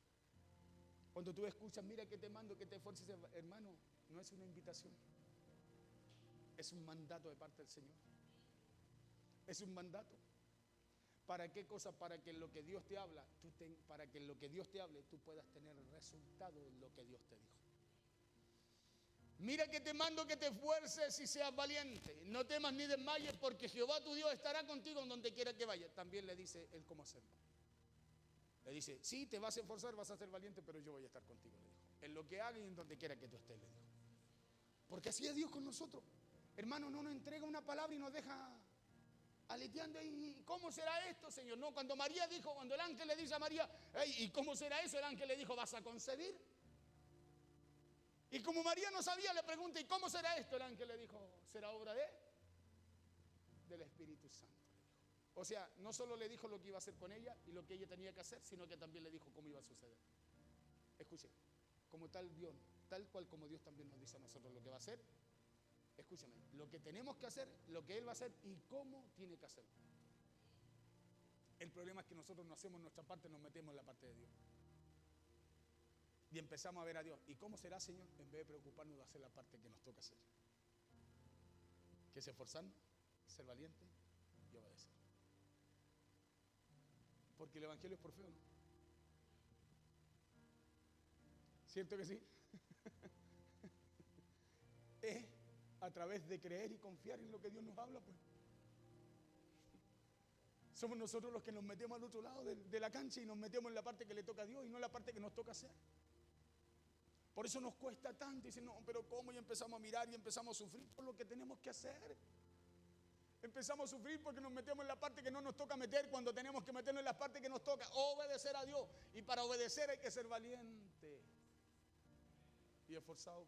Cuando tú escuchas, mira que te mando, que te esfuerces, hermano, no es una invitación. Es un mandato de parte del Señor. Es un mandato. ¿Para qué cosa? Para que en lo que Dios te habla, para que en lo que Dios te hable, tú puedas tener el resultado de lo que Dios te dijo. Mira que te mando que te esfuerces y seas valiente. No temas ni desmayes, porque Jehová tu Dios estará contigo en donde quiera que vayas. También le dice él cómo hacerlo. Le dice, sí, te vas a esforzar, vas a ser valiente, pero yo voy a estar contigo, le dijo. En lo que hagas y en donde quiera que tú estés, le dijo. Porque así es Dios con nosotros. Hermano, no nos entrega una palabra y nos deja aleteando. ¿Y cómo será esto, Señor? No, cuando María dijo, cuando el ángel le dice a María, ¿y cómo será eso? El ángel le dijo, vas a concebir. Y como María no sabía, le pregunta, ¿y cómo será esto? El ángel le dijo, será obra del Espíritu Santo, le dijo. O sea, no solo le dijo lo que iba a hacer con ella y lo que ella tenía que hacer, sino que también le dijo cómo iba a suceder. Escuche, como tal Dios, tal cual como Dios también nos dice a nosotros lo que va a hacer, escúchame, lo que tenemos que hacer, lo que Él va a hacer y cómo tiene que hacerlo. El problema es que nosotros no hacemos nuestra parte, nos metemos en la parte de Dios. Y empezamos a ver a Dios. ¿Y cómo será, Señor? En vez de preocuparnos de hacer la parte que nos toca hacer. Que es esforzarnos, ser valiente y obedecer. Porque el Evangelio es por fe, ¿no? ¿Cierto que sí? Es a través de creer y confiar en lo que Dios nos habla, pues. Somos nosotros los que nos metemos al otro lado de la cancha y nos metemos en la parte que le toca a Dios y no en la parte que nos toca hacer. Por eso nos cuesta tanto. Y dicen, no, pero ¿cómo? Y empezamos a mirar y empezamos a sufrir por lo que tenemos que hacer. Empezamos a sufrir porque nos metemos en la parte que no nos toca meter, cuando tenemos que meternos en la parte que nos toca, obedecer a Dios. Y para obedecer hay que ser valiente y esforzado.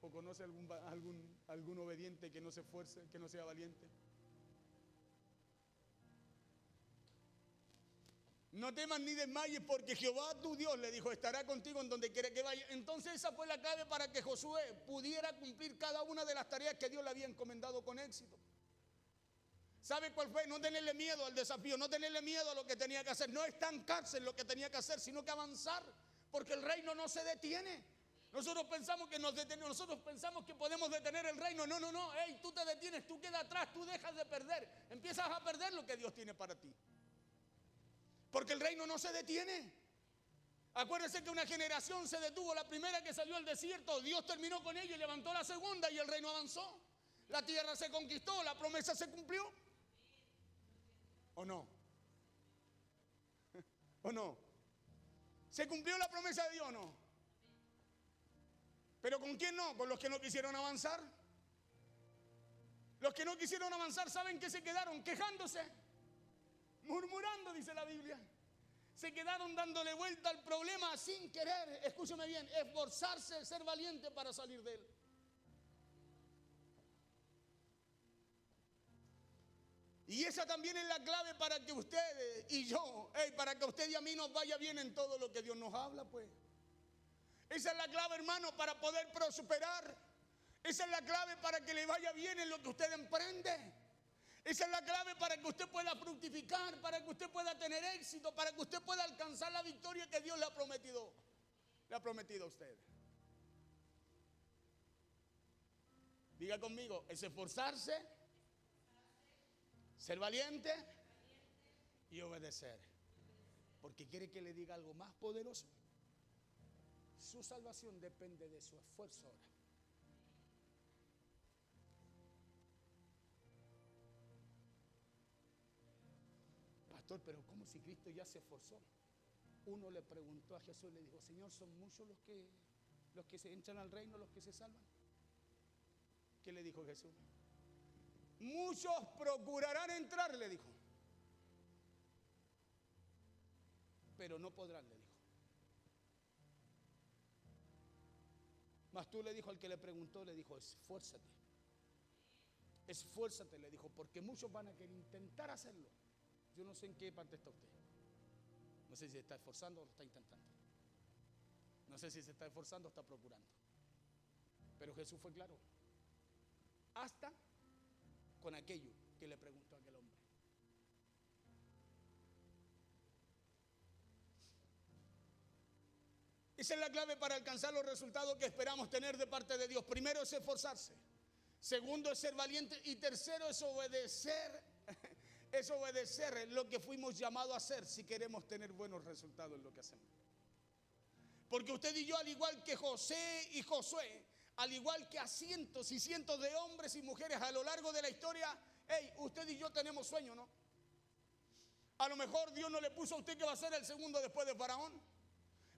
¿O conoce algún obediente que no se esfuerce, que no sea valiente? No temas ni desmayes, porque Jehová tu Dios, le dijo, estará contigo en donde quiera que vaya. Entonces esa fue la clave para que Josué pudiera cumplir cada una de las tareas que Dios le había encomendado con éxito. ¿Sabe cuál fue? No tenerle miedo al desafío, no tenerle miedo a lo que tenía que hacer, no estancarse en lo que tenía que hacer, sino que avanzar, porque el reino no se detiene. Nosotros pensamos que nosotros pensamos que podemos detener el reino. No, no, no. Hey, tú te detienes, tú quedas atrás, tú dejas de perder. Empiezas a perder lo que Dios tiene para ti. Porque el reino no se detiene. Acuérdense que una generación se detuvo, la primera que salió al desierto, Dios terminó con ella y levantó la segunda y el reino avanzó. La tierra se conquistó, la promesa se cumplió. ¿O no? ¿O no? ¿Se cumplió la promesa de Dios o no? ¿Pero con quién no? Con los que no quisieron avanzar. Los que no quisieron avanzar, ¿saben qué se quedaron? Quejándose, murmurando, dice la Biblia. Se quedaron dándole vuelta al problema sin querer, escúcheme bien, esforzarse, ser valiente para salir de él. Y esa también es la clave para que usted y yo, para que usted y a mí nos vaya bien en todo lo que Dios nos habla, pues. Esa es la clave, hermano, para poder prosperar. Esa es la clave para que le vaya bien en lo que usted emprende. Esa es la clave para que usted pueda fructificar, para que usted pueda tener éxito, para que usted pueda alcanzar la victoria que Dios le ha prometido a usted. Diga conmigo, es esforzarse, ser valiente y obedecer. Porque quiere que le diga algo más poderoso. Su salvación depende de su esfuerzo ahora. Pastor, pero ¿cómo si Cristo ya se esforzó? Uno le preguntó a Jesús y le dijo, Señor, ¿son muchos los que se entran al reino, los que se salvan? ¿Qué le dijo Jesús? Muchos procurarán entrar, le dijo, pero no podrán, le dijo. Mas tú, le dijo al que le preguntó, le dijo, esfuérzate. Esfuérzate, le dijo, porque muchos van a querer intentar hacerlo. Yo no sé en qué parte está usted. No sé si se está esforzando o lo está intentando. No sé si se está esforzando o está procurando. Pero Jesús fue claro. Hasta con aquello que le preguntó a aquel hombre. Esa es la clave para alcanzar los resultados que esperamos tener de parte de Dios. Primero es esforzarse. Segundo es ser valiente. Y tercero es obedecer. Es obedecer lo que fuimos llamados a hacer si queremos tener buenos resultados en lo que hacemos. Porque usted y yo, al igual que José y Josué, al igual que a cientos y cientos de hombres y mujeres a lo largo de la historia, usted y yo tenemos sueños, ¿no? A lo mejor Dios no le puso a usted que va a ser el segundo después de Faraón.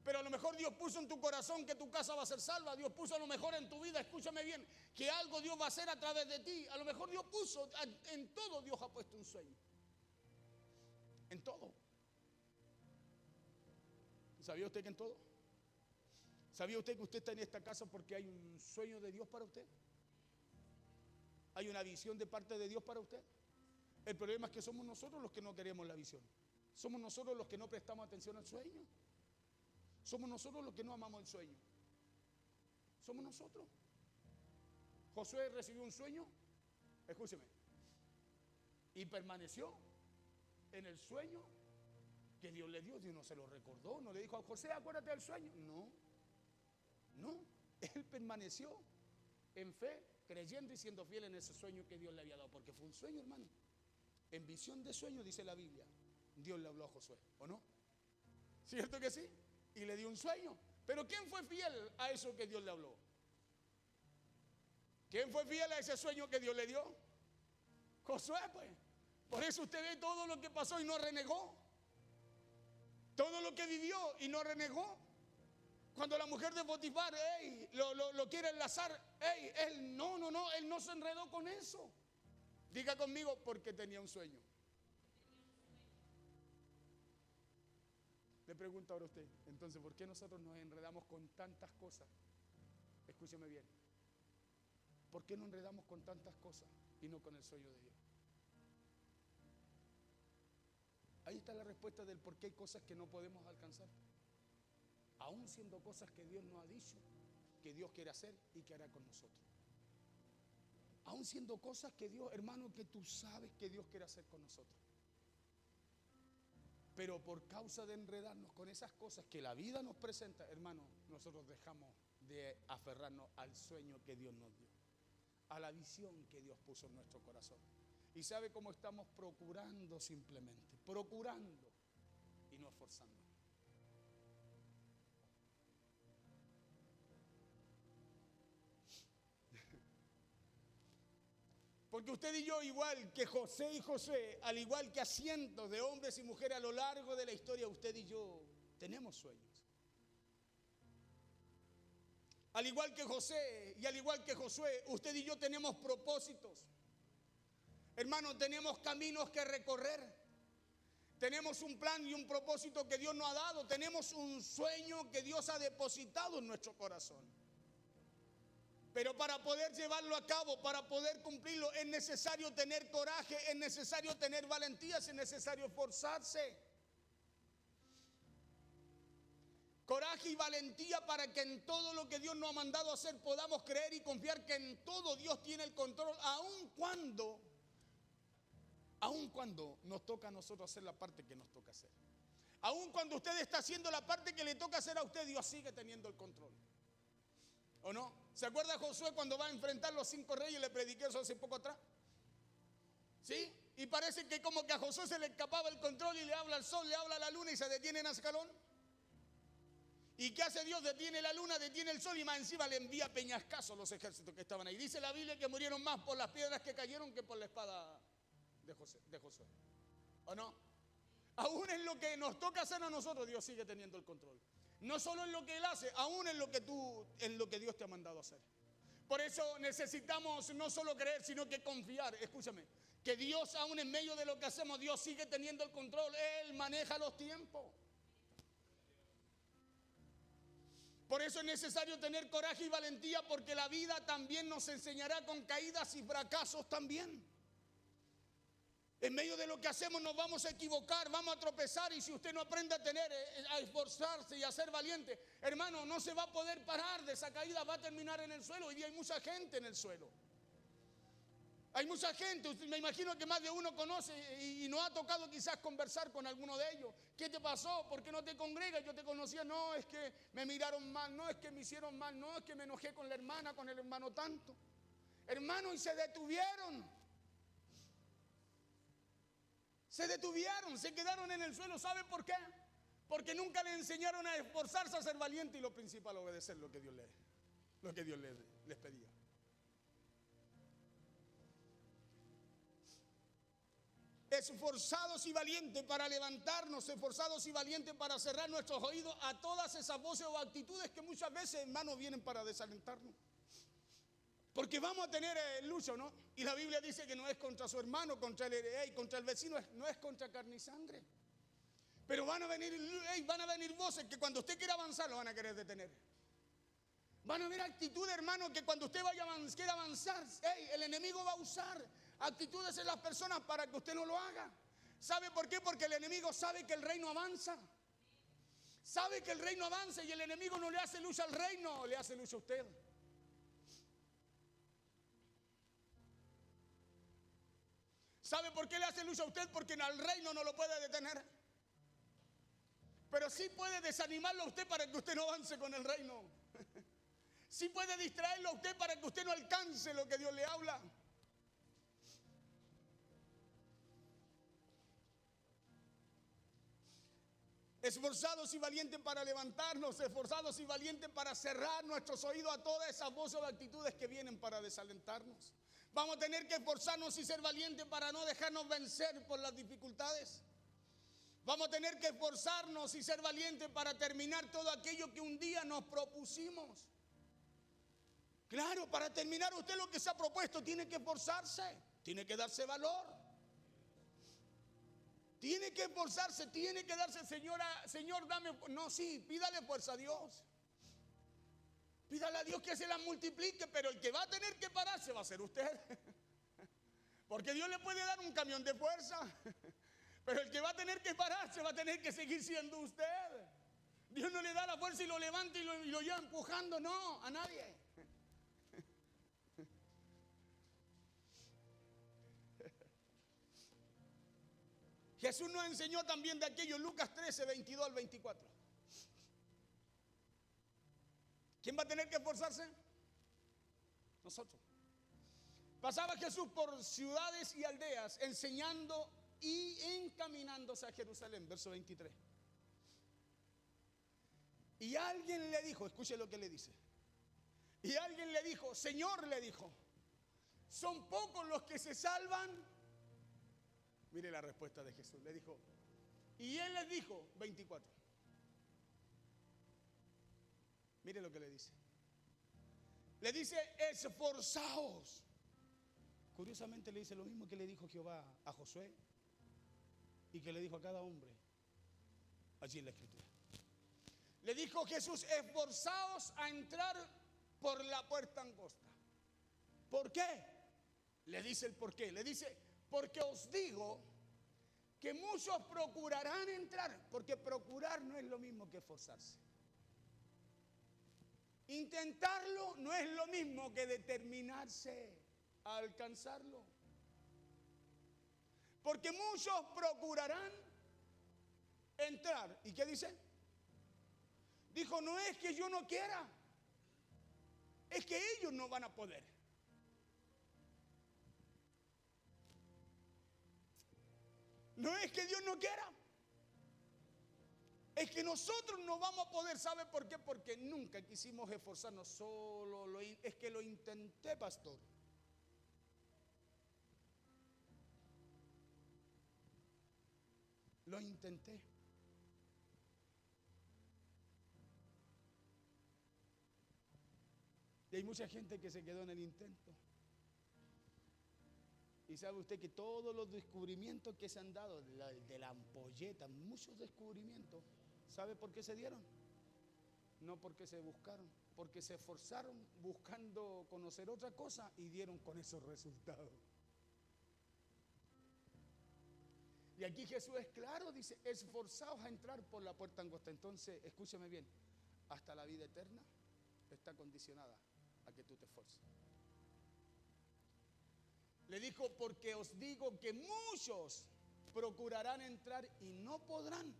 Pero a lo mejor Dios puso en tu corazón que tu casa va a ser salva. Dios puso a lo mejor en tu vida, escúchame bien, que algo Dios va a hacer a través de ti. A lo mejor Dios puso, en todo Dios ha puesto un sueño. En todo. ¿Sabía usted que en todo? ¿Sabía usted que usted está en esta casa porque hay un sueño de Dios para usted? ¿Hay una visión de parte de Dios para usted? El problema es que somos nosotros los que no queremos la visión. Somos nosotros los que no prestamos atención al sueño. Somos nosotros los que no amamos el sueño. Somos nosotros. Josué recibió un sueño, escúcheme, y permaneció en el sueño que Dios le dio. Dios no se lo recordó, no le dijo a José, acuérdate del sueño. No, él permaneció en fe, creyendo y siendo fiel en ese sueño que Dios le había dado, porque fue un sueño, hermano. En visión de sueño, dice la Biblia, Dios le habló a Josué, ¿o no? ¿Cierto que sí? Y le dio un sueño. Pero ¿quién fue fiel a eso que Dios le habló? ¿Quién fue fiel a ese sueño que Dios le dio? Josué, pues. Por eso usted ve todo lo que pasó y no renegó. Todo lo que vivió y no renegó. Cuando la mujer de Potifar, lo quiere enlazar, él él no se enredó con eso. Diga conmigo, porque tenía un sueño. Le pregunto ahora a usted, entonces, ¿por qué nosotros nos enredamos con tantas cosas? Escúcheme bien. ¿Por qué nos enredamos con tantas cosas y no con el sueño de Dios? Ahí está la respuesta del por qué hay cosas que no podemos alcanzar. Aún siendo cosas que Dios nos ha dicho, que Dios quiere hacer y que hará con nosotros. Aún siendo cosas que Dios, hermano, que tú sabes que Dios quiere hacer con nosotros. Pero por causa de enredarnos con esas cosas que la vida nos presenta, hermano, nosotros dejamos de aferrarnos al sueño que Dios nos dio, a la visión que Dios puso en nuestro corazón. ¿Y sabe cómo estamos procurando simplemente? Procurando y no esforzando. Porque usted y yo, igual que José y Josué, al igual que a cientos de hombres y mujeres a lo largo de la historia, usted y yo tenemos sueños. Al igual que José y al igual que Josué, usted y yo tenemos propósitos. Hermano, tenemos caminos que recorrer. Tenemos un plan y un propósito que Dios nos ha dado. Tenemos un sueño que Dios ha depositado en nuestro corazón. Pero para poder llevarlo a cabo, para poder cumplirlo, es necesario tener coraje, es necesario tener valentía, es necesario esforzarse. Coraje y valentía para que en todo lo que Dios nos ha mandado a hacer podamos creer y confiar que en todo Dios tiene el control, aun cuando nos toca a nosotros hacer la parte que nos toca hacer. Aun cuando usted está haciendo la parte que le toca hacer a usted, Dios sigue teniendo el control. ¿O no? ¿Se acuerda Josué cuando va a enfrentar los 5 reyes? Le prediqué eso hace poco atrás. ¿Sí? Y parece que como que a Josué se le escapaba el control y le habla al sol, le habla a la luna y se detiene en Ascalón. ¿Y qué hace Dios? Detiene la luna, detiene el sol y más encima le envía peñascazo a los ejércitos que estaban ahí. Dice la Biblia que murieron más por las piedras que cayeron que por la espada de Josué. ¿O no? Aún en lo que nos toca hacer a nosotros, Dios sigue teniendo el control. No solo en lo que Él hace, aún en lo que Dios te ha mandado a hacer. Por eso necesitamos no solo creer, sino que confiar. Escúchame, que Dios aún en medio de lo que hacemos, Dios sigue teniendo el control. Él maneja los tiempos. Por eso es necesario tener coraje y valentía, porque la vida también nos enseñará con caídas y fracasos también. En medio de lo que hacemos nos vamos a equivocar, vamos a tropezar, y si usted no aprende a esforzarse y a ser valiente, hermano, no se va a poder parar de esa caída, va a terminar en el suelo. Hoy día hay mucha gente en el suelo. Hay mucha gente, me imagino que más de uno conoce y no ha tocado quizás conversar con alguno de ellos. ¿Qué te pasó? ¿Por qué no te congregas? Yo te conocía, no, es que me miraron mal, no, es que me hicieron mal, no, es que me enojé con la hermana, con el hermano tanto. Hermano, y se detuvieron. Se quedaron en el suelo. ¿Sabe por qué? Porque nunca le enseñaron a esforzarse, a ser valiente y lo principal, obedecer lo que Dios les pedía. Esforzados y valientes para levantarnos, esforzados y valientes para cerrar nuestros oídos a todas esas voces o actitudes que muchas veces, hermanos, vienen para desalentarnos. Porque vamos a tener lucha, ¿no? Y la Biblia dice que no es contra su hermano, contra el vecino, no es contra carne y sangre. Pero van a venir voces que cuando usted quiera avanzar lo van a querer detener. Van a haber actitudes, hermano, que cuando usted quiera avanzar, el enemigo va a usar actitudes en las personas para que usted no lo haga. ¿Sabe por qué? Porque el enemigo sabe que el reino avanza. Sabe que el reino avanza y el enemigo no le hace lucha al reino, le hace lucha a usted. ¿Sabe por qué le hace lucha a usted? Porque al reino no lo puede detener. Pero sí puede desanimarlo a usted para que usted no avance con el reino. Sí puede distraerlo a usted para que usted no alcance lo que Dios le habla. Esforzados y valientes para levantarnos, esforzados y valientes para cerrar nuestros oídos a todas esas voces o actitudes que vienen para desalentarnos. Vamos a tener que esforzarnos y ser valientes para no dejarnos vencer por las dificultades. Vamos a tener que esforzarnos y ser valientes para terminar todo aquello que un día nos propusimos. Claro, para terminar usted lo que se ha propuesto tiene que esforzarse, tiene que darse valor. Tiene que esforzarse, tiene que darse, Señor, dame. No, sí, pídale fuerza a Dios. Pídale a Dios que se la multiplique, pero el que va a tener que pararse va a ser usted. Porque Dios le puede dar un camión de fuerza, pero el que va a tener que pararse va a tener que seguir siendo usted. Dios no le da la fuerza y lo levanta y lo lleva empujando, no, a nadie. Jesús nos enseñó también de aquello, Lucas 13, 22 al 24. ¿Quién va a tener que esforzarse? Nosotros. Pasaba Jesús por ciudades y aldeas, enseñando y encaminándose a Jerusalén, verso 23. Y alguien le dijo, escuche lo que le dice. Y alguien le dijo, Señor, le dijo, ¿son pocos los que se salvan? Mire la respuesta de Jesús, le dijo. Y él les dijo, 24. Mire lo que le dice. Le dice, esforzaos. Curiosamente le dice lo mismo que le dijo Jehová a Josué y que le dijo a cada hombre allí en la Escritura. Le dijo Jesús, esforzaos a entrar por la puerta angosta. ¿Por qué? Le dice el por qué. Le dice, porque os digo que muchos procurarán entrar, porque procurar no es lo mismo que esforzarse. Intentarlo no es lo mismo que determinarse a alcanzarlo. Porque muchos procurarán entrar. ¿Y qué dice? Dijo, no es que yo no quiera, es que ellos no van a poder. No es que Dios no quiera, es que nosotros no vamos a poder. ¿Sabe por qué? Porque nunca quisimos esforzarnos. Solo es que lo intenté, pastor. Lo intenté. Y hay mucha gente que se quedó en el intento. Y sabe usted que todos los descubrimientos que se han dado, de la ampolleta, muchos descubrimientos, ¿sabe por qué se dieron? No porque se buscaron, porque se esforzaron buscando conocer otra cosa y dieron con esos resultados. Y aquí Jesús es claro, dice, esforzaos a entrar por la puerta angosta. Entonces, escúcheme bien, hasta la vida eterna está condicionada a que tú te esfuerces. Le dijo, porque os digo que muchos procurarán entrar y no podrán.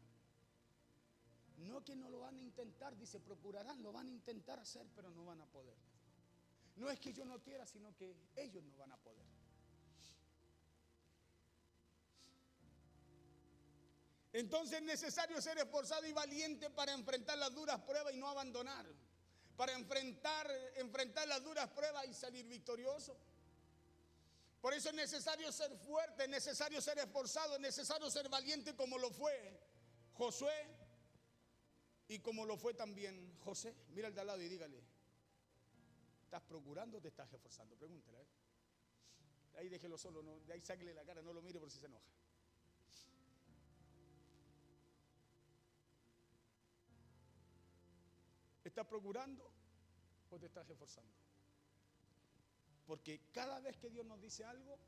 No que no lo van a intentar, dice, procurarán, lo van a intentar hacer, pero no van a poder. No es que yo no quiera, sino que ellos no van a poder. Entonces es necesario ser esforzado y valiente para enfrentar las duras pruebas y no abandonar. Para enfrentar las duras pruebas y salir victorioso. Por eso es necesario ser fuerte, es necesario ser esforzado, es necesario ser valiente como lo fue Josué y como lo fue también José. Mira al de al lado y dígale, ¿estás procurando o te estás esforzando? Pregúntele. Ahí déjelo solo, no, de ahí sáquele la cara, no lo mire por si se enoja. ¿Estás procurando o te estás esforzando? Porque cada vez que Dios nos dice algo,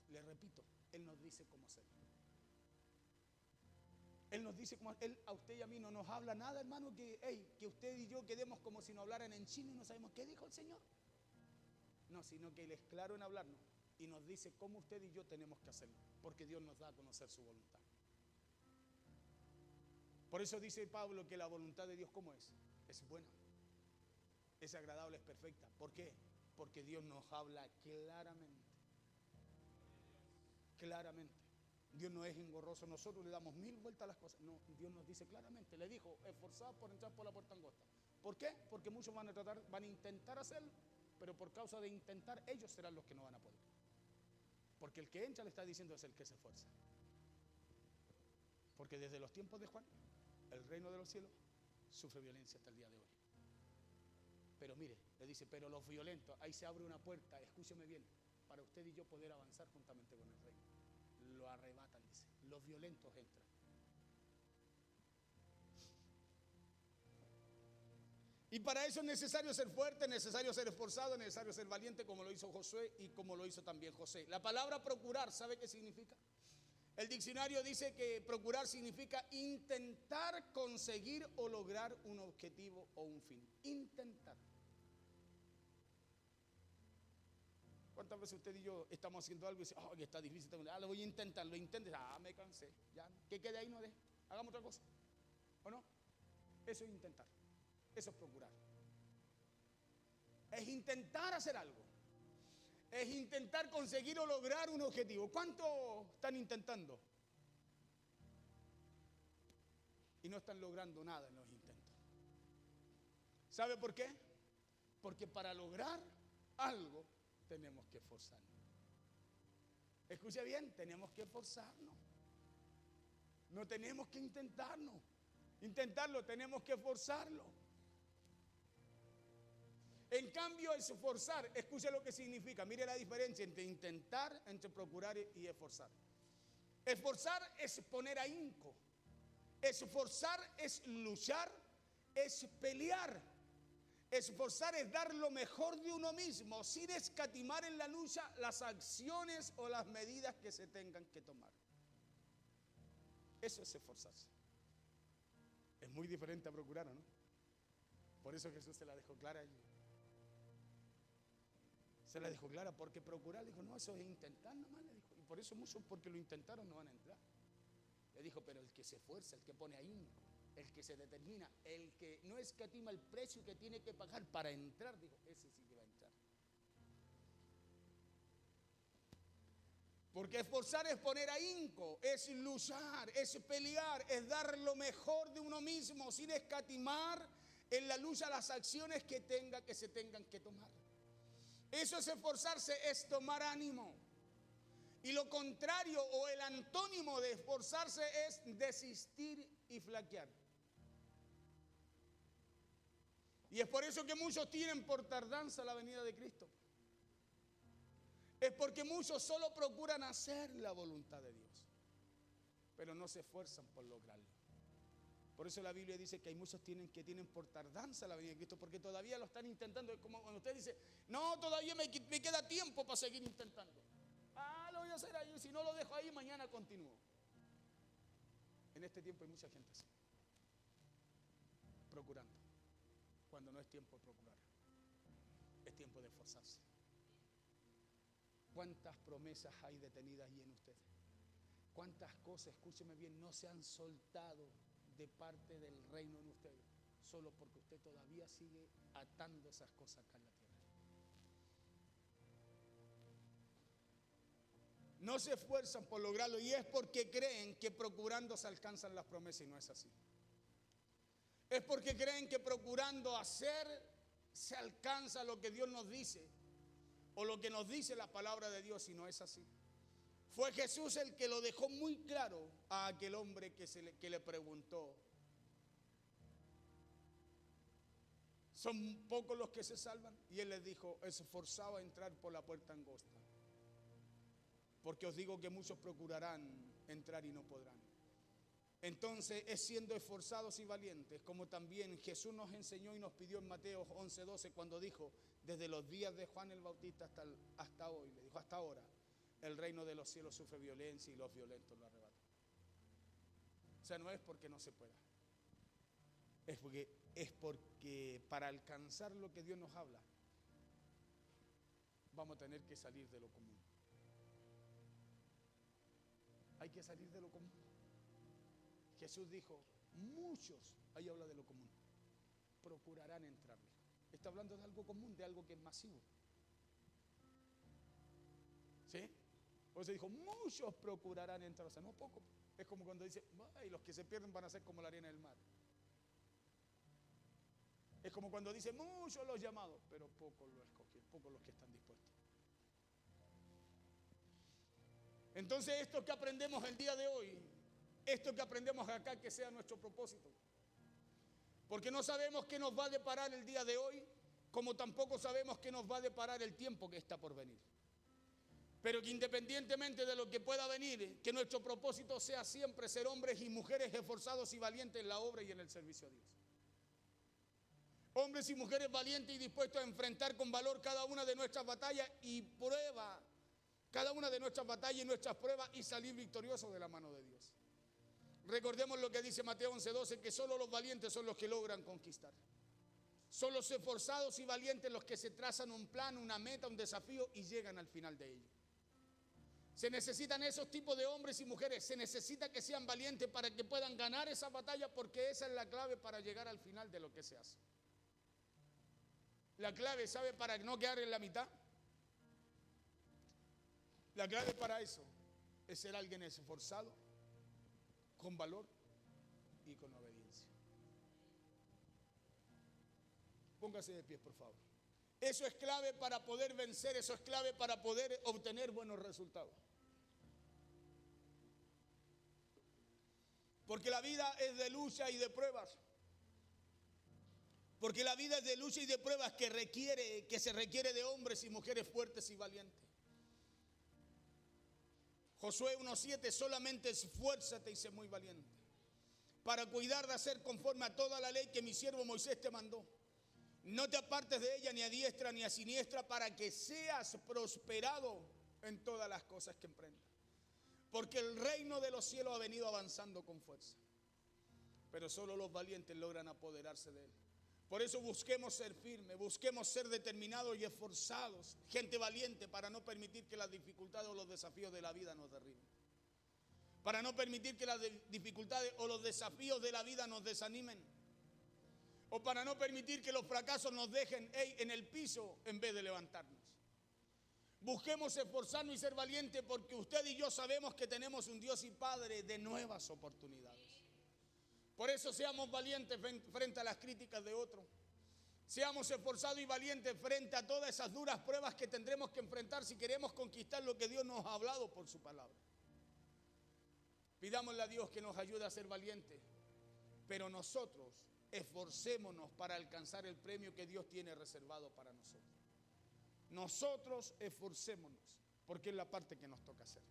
le repito, Él nos dice cómo hacerlo. Él nos dice cómo, Él a usted y a mí no nos habla nada, hermano, que usted y yo quedemos como si nos hablaran en chino y no sabemos qué dijo el Señor. No, sino que Él es claro en hablarnos y nos dice cómo usted y yo tenemos que hacerlo, porque Dios nos da a conocer su voluntad. Por eso dice Pablo que la voluntad de Dios, ¿cómo es? Es buena, es agradable, es perfecta. ¿Por qué? Porque Dios nos habla claramente. Claramente. Dios no es engorroso. Nosotros le damos 1000 vueltas a las cosas. No, Dios nos dice claramente. Le dijo, esforzados por entrar por la puerta angosta. ¿Por qué? Porque muchos van a intentar hacerlo, pero por causa de intentar, ellos serán los que no van a poder. Porque el que entra, le está diciendo, es el que se esfuerza. Porque desde los tiempos de Juan, el reino de los cielos sufre violencia hasta el día de hoy. Pero mire, le dice, pero los violentos, ahí se abre una puerta, escúcheme bien, para usted y yo poder avanzar juntamente con el reino. Lo arrebatan, dice, los violentos entran. Y para eso es necesario ser fuerte, es necesario ser esforzado, es necesario ser valiente, como lo hizo Josué y como lo hizo también José. La palabra procurar, ¿sabe qué significa? El diccionario dice que procurar significa intentar conseguir o lograr un objetivo o un fin. Intentar. ¿Cuántas veces usted y yo estamos haciendo algo y dice, oh, que está difícil, lo voy a intentar, lo intentes, me cansé, ya, que quede ahí, no de, hagamos otra cosa, ¿o no? Eso es intentar, eso es procurar. Es intentar hacer algo, es intentar conseguir o lograr un objetivo. ¿Cuántos están intentando? Y no están logrando nada en los intentos. ¿Sabe por qué? Porque para lograr algo tenemos que esforzarnos. Escuche bien, tenemos que esforzarnos. No tenemos que intentarlo, tenemos que esforzarlo. En cambio, esforzar, escuche lo que significa. Mire la diferencia entre intentar, entre procurar y esforzar. Esforzar es poner ahínco. Esforzar es luchar, es pelear. Esforzar es dar lo mejor de uno mismo, sin escatimar en la lucha las acciones o las medidas que se tengan que tomar. Eso es esforzarse. Es muy diferente a procurar, ¿no? Por eso Jesús se la dejó clara allí. Se la dejó clara, porque procurar, dijo, no, eso es intentar nomás, le dijo. Y por eso muchos, porque lo intentaron, no van a entrar. Le dijo, pero el que se esfuerza, el que pone ahínco, el que se determina, el que no escatima el precio que tiene que pagar para entrar, dijo, ese sí que va a entrar. Porque esforzar es poner ahínco, es luchar, es pelear, es dar lo mejor de uno mismo sin escatimar en la lucha las acciones que se tengan que tomar. Eso es esforzarse, es tomar ánimo. Y lo contrario o el antónimo de esforzarse es desistir y flaquear. Y es por eso que muchos tienen por tardanza la venida de Cristo. Es porque muchos solo procuran hacer la voluntad de Dios, pero no se esfuerzan por lograrlo. Por eso la Biblia dice que hay muchos que tienen por tardanza la venida de Cristo, porque todavía lo están intentando. Es como cuando usted dice, no, todavía me queda tiempo para seguir intentando. Lo voy a hacer ahí, si no lo dejo ahí, mañana continúo. En este tiempo hay mucha gente así, procurando, cuando no es tiempo de procurar, es tiempo de esforzarse. ¿Cuántas promesas hay detenidas ahí en usted? ¿Cuántas cosas, escúcheme bien, no se han soltado de parte del reino en usted, solo porque usted todavía sigue atando esas cosas acá en la tierra? No se esfuerzan por lograrlo, y es porque creen que procurando se alcanzan las promesas, y no es así. Es porque creen que procurando hacer se alcanza lo que Dios nos dice, o lo que nos dice la palabra de Dios, y no es así. Fue Jesús el que lo dejó muy claro a aquel hombre que le preguntó: ¿son pocos los que se salvan? Y él les dijo: esforzado a entrar por la puerta angosta, porque os digo que muchos procurarán entrar y no podrán. Entonces es siendo esforzados y valientes, como también Jesús nos enseñó y nos pidió en Mateo 11:12, cuando dijo: desde los días de Juan el Bautista hasta hoy, le dijo, hasta ahora, el reino de los cielos sufre violencia y los violentos lo arrebatan. O sea, no es porque no se pueda, es porque para alcanzar lo que Dios nos habla, vamos a tener que salir de lo común. Hay que salir de lo común. Jesús dijo, muchos, ahí habla de lo común, procurarán entrar. Está hablando de algo común, de algo que es masivo. ¿Sí? Por eso dijo, muchos procurarán entrar, o sea, no poco. Es como cuando dice, y los que se pierden van a ser como la arena del mar. Es como cuando dice, muchos los llamados, pero pocos los escogidos, pocos los que están dispuestos. Entonces esto que aprendemos el día de hoy, esto que aprendemos acá, que sea nuestro propósito. Porque no sabemos qué nos va a deparar el día de hoy, como tampoco sabemos qué nos va a deparar el tiempo que está por venir. Pero que independientemente de lo que pueda venir, que nuestro propósito sea siempre ser hombres y mujeres esforzados y valientes en la obra y en el servicio a Dios. Hombres y mujeres valientes y dispuestos a enfrentar con valor cada una de nuestras batallas y prueba, cada una de nuestras batallas y nuestras pruebas, y salir victoriosos de la mano de Dios. Recordemos lo que dice Mateo 11:12, que solo los valientes son los que logran conquistar. Son los esforzados y valientes los que se trazan un plan, una meta, un desafío y llegan al final de ello. Se necesitan esos tipos de hombres y mujeres, se necesita que sean valientes para que puedan ganar esa batalla, porque esa es la clave para llegar al final de lo que se hace. La clave, ¿sabe? Para no quedar en la mitad. La clave para eso es ser alguien esforzado, con valor y con obediencia. Póngase de pie, por favor. Eso es clave para poder vencer, eso es clave para poder obtener buenos resultados. Porque la vida es de lucha y de pruebas. Porque la vida es de lucha y de pruebas que se requiere de hombres y mujeres fuertes y valientes. Josué 1:7, solamente esfuérzate y sé muy valiente, para cuidar de hacer conforme a toda la ley que mi siervo Moisés te mandó. No te apartes de ella ni a diestra ni a siniestra, para que seas prosperado en todas las cosas que emprendas. Porque el reino de los cielos ha venido avanzando con fuerza, pero solo los valientes logran apoderarse de él. Por eso busquemos ser firmes, busquemos ser determinados y esforzados, gente valiente, para no permitir que las dificultades o los desafíos de la vida nos derriben. Para no permitir que las dificultades o los desafíos de la vida nos desanimen. O para no permitir que los fracasos nos dejen en el piso en vez de levantarnos. Busquemos esforzarnos y ser valientes, porque usted y yo sabemos que tenemos un Dios y Padre de nuevas oportunidades. Por eso seamos valientes frente a las críticas de otros. Seamos esforzados y valientes frente a todas esas duras pruebas que tendremos que enfrentar si queremos conquistar lo que Dios nos ha hablado por su palabra. Pidámosle a Dios que nos ayude a ser valientes, pero nosotros esforcémonos para alcanzar el premio que Dios tiene reservado para nosotros. Nosotros esforcémonos, porque es la parte que nos toca hacer.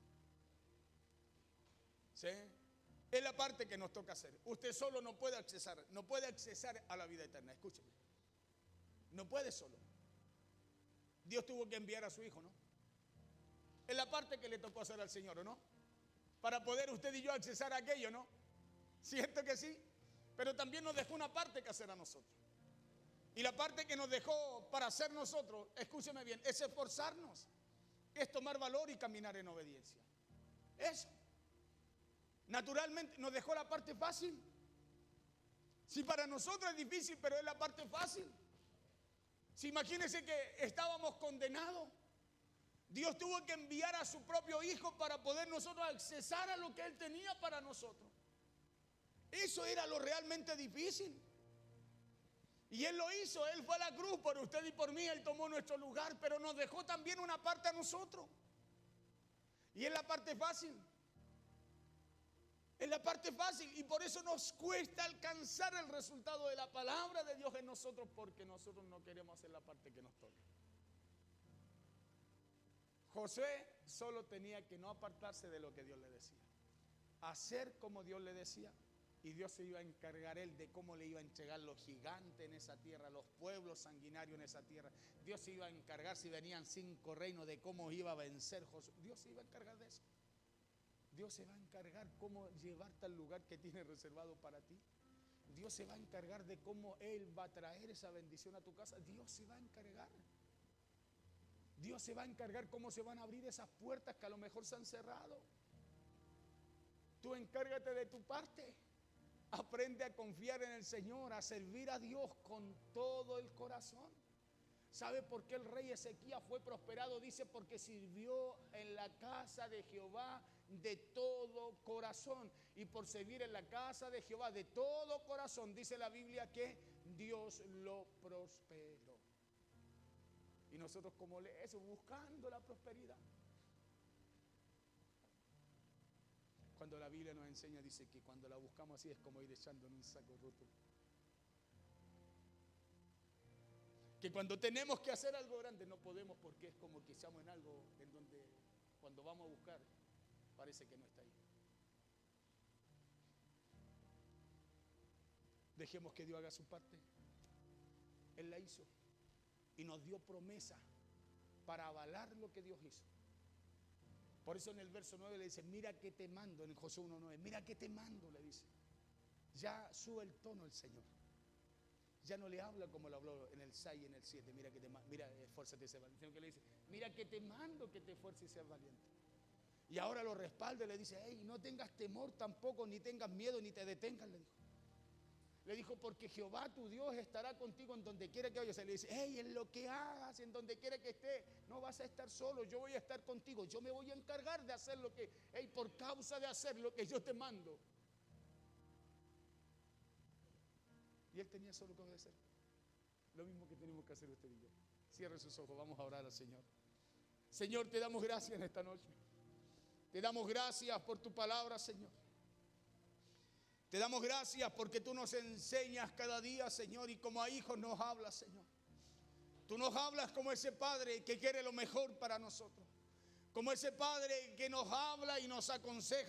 ¿Sí? Es la parte que nos toca hacer. Usted solo no puede accesar a la vida eterna. Escúcheme. No puede solo. Dios tuvo que enviar a su Hijo, ¿no? Es la parte que le tocó hacer al Señor, ¿o no? Para poder usted y yo accesar a aquello, ¿no? Cierto que sí. Pero también nos dejó una parte que hacer a nosotros. Y la parte que nos dejó para hacer nosotros, escúcheme bien, es esforzarnos. Es tomar valor y caminar en obediencia. Eso. Naturalmente nos dejó la parte fácil. Si para nosotros es difícil, pero es la parte fácil. Si imagínense que estábamos condenados, Dios tuvo que enviar a su propio Hijo para poder nosotros accesar a lo que Él tenía para nosotros. Eso era lo realmente difícil. Y Él lo hizo, Él fue a la cruz por usted y por mí, Él tomó nuestro lugar, pero nos dejó también una parte a nosotros. Y es la parte fácil. Es la parte fácil, y por eso nos cuesta alcanzar el resultado de la palabra de Dios en nosotros, porque nosotros no queremos hacer la parte que nos toca. Josué solo tenía que no apartarse de lo que Dios le decía, hacer como Dios le decía, y Dios se iba a encargar él de cómo le iba a entregar los gigantes en esa tierra, los pueblos sanguinarios en esa tierra. Dios se iba a encargar, si venían 5 reinos, de cómo iba a vencer Josué. Dios se iba a encargar de eso. Dios se va a encargar cómo llevarte al lugar que tiene reservado para ti. Dios se va a encargar de cómo Él va a traer esa bendición a tu casa. Dios se va a encargar. Dios se va a encargar cómo se van a abrir esas puertas que a lo mejor se han cerrado. Tú encárgate de tu parte. Aprende a confiar en el Señor, a servir a Dios con todo el corazón. ¿Sabe por qué el rey Ezequías fue prosperado? Dice, porque sirvió en la casa de Jehová de todo corazón. Y por servir en la casa de Jehová de todo corazón, dice la Biblia que Dios lo prosperó. Y nosotros, como eso, buscando la prosperidad. Cuando la Biblia nos enseña, dice que cuando la buscamos así es como ir echando en un saco roto. Que cuando tenemos que hacer algo grande no podemos, porque es como que echamos en algo en donde cuando vamos a buscar parece que no está ahí. Dejemos que Dios haga su parte. Él la hizo y nos dio promesa para avalar lo que Dios hizo. Por eso en el verso 9 le dice: mira que te mando, en Josué 1:9, mira que te mando, le dice. Ya sube el tono el Señor. Ya no le habla como lo habló en el 6 y en el 7, mira que te mando, mira, esfuérzate y sé valiente, sino que le dice: mira que te mando que te esfuerces y seas valiente. Y ahora lo respalda y le dice: hey, no tengas temor tampoco, ni tengas miedo, ni te detengas, le dijo. Le dijo: porque Jehová tu Dios estará contigo en donde quiera que vayas. Se le dice: hey, en lo que hagas, en donde quiera que estés, no vas a estar solo, yo voy a estar contigo, yo me voy a encargar de hacer lo que, hey, por causa de hacer lo que yo te mando. Y él tenía solo que obedecer. Lo mismo que tenemos que hacer usted y yo. Cierre sus ojos, vamos a orar al Señor. Señor, te damos gracias en esta noche. Te damos gracias por tu palabra, Señor. Te damos gracias porque tú nos enseñas cada día, Señor, y como a hijos nos hablas, Señor. Tú nos hablas como ese Padre que quiere lo mejor para nosotros. Como ese Padre que nos habla y nos aconseja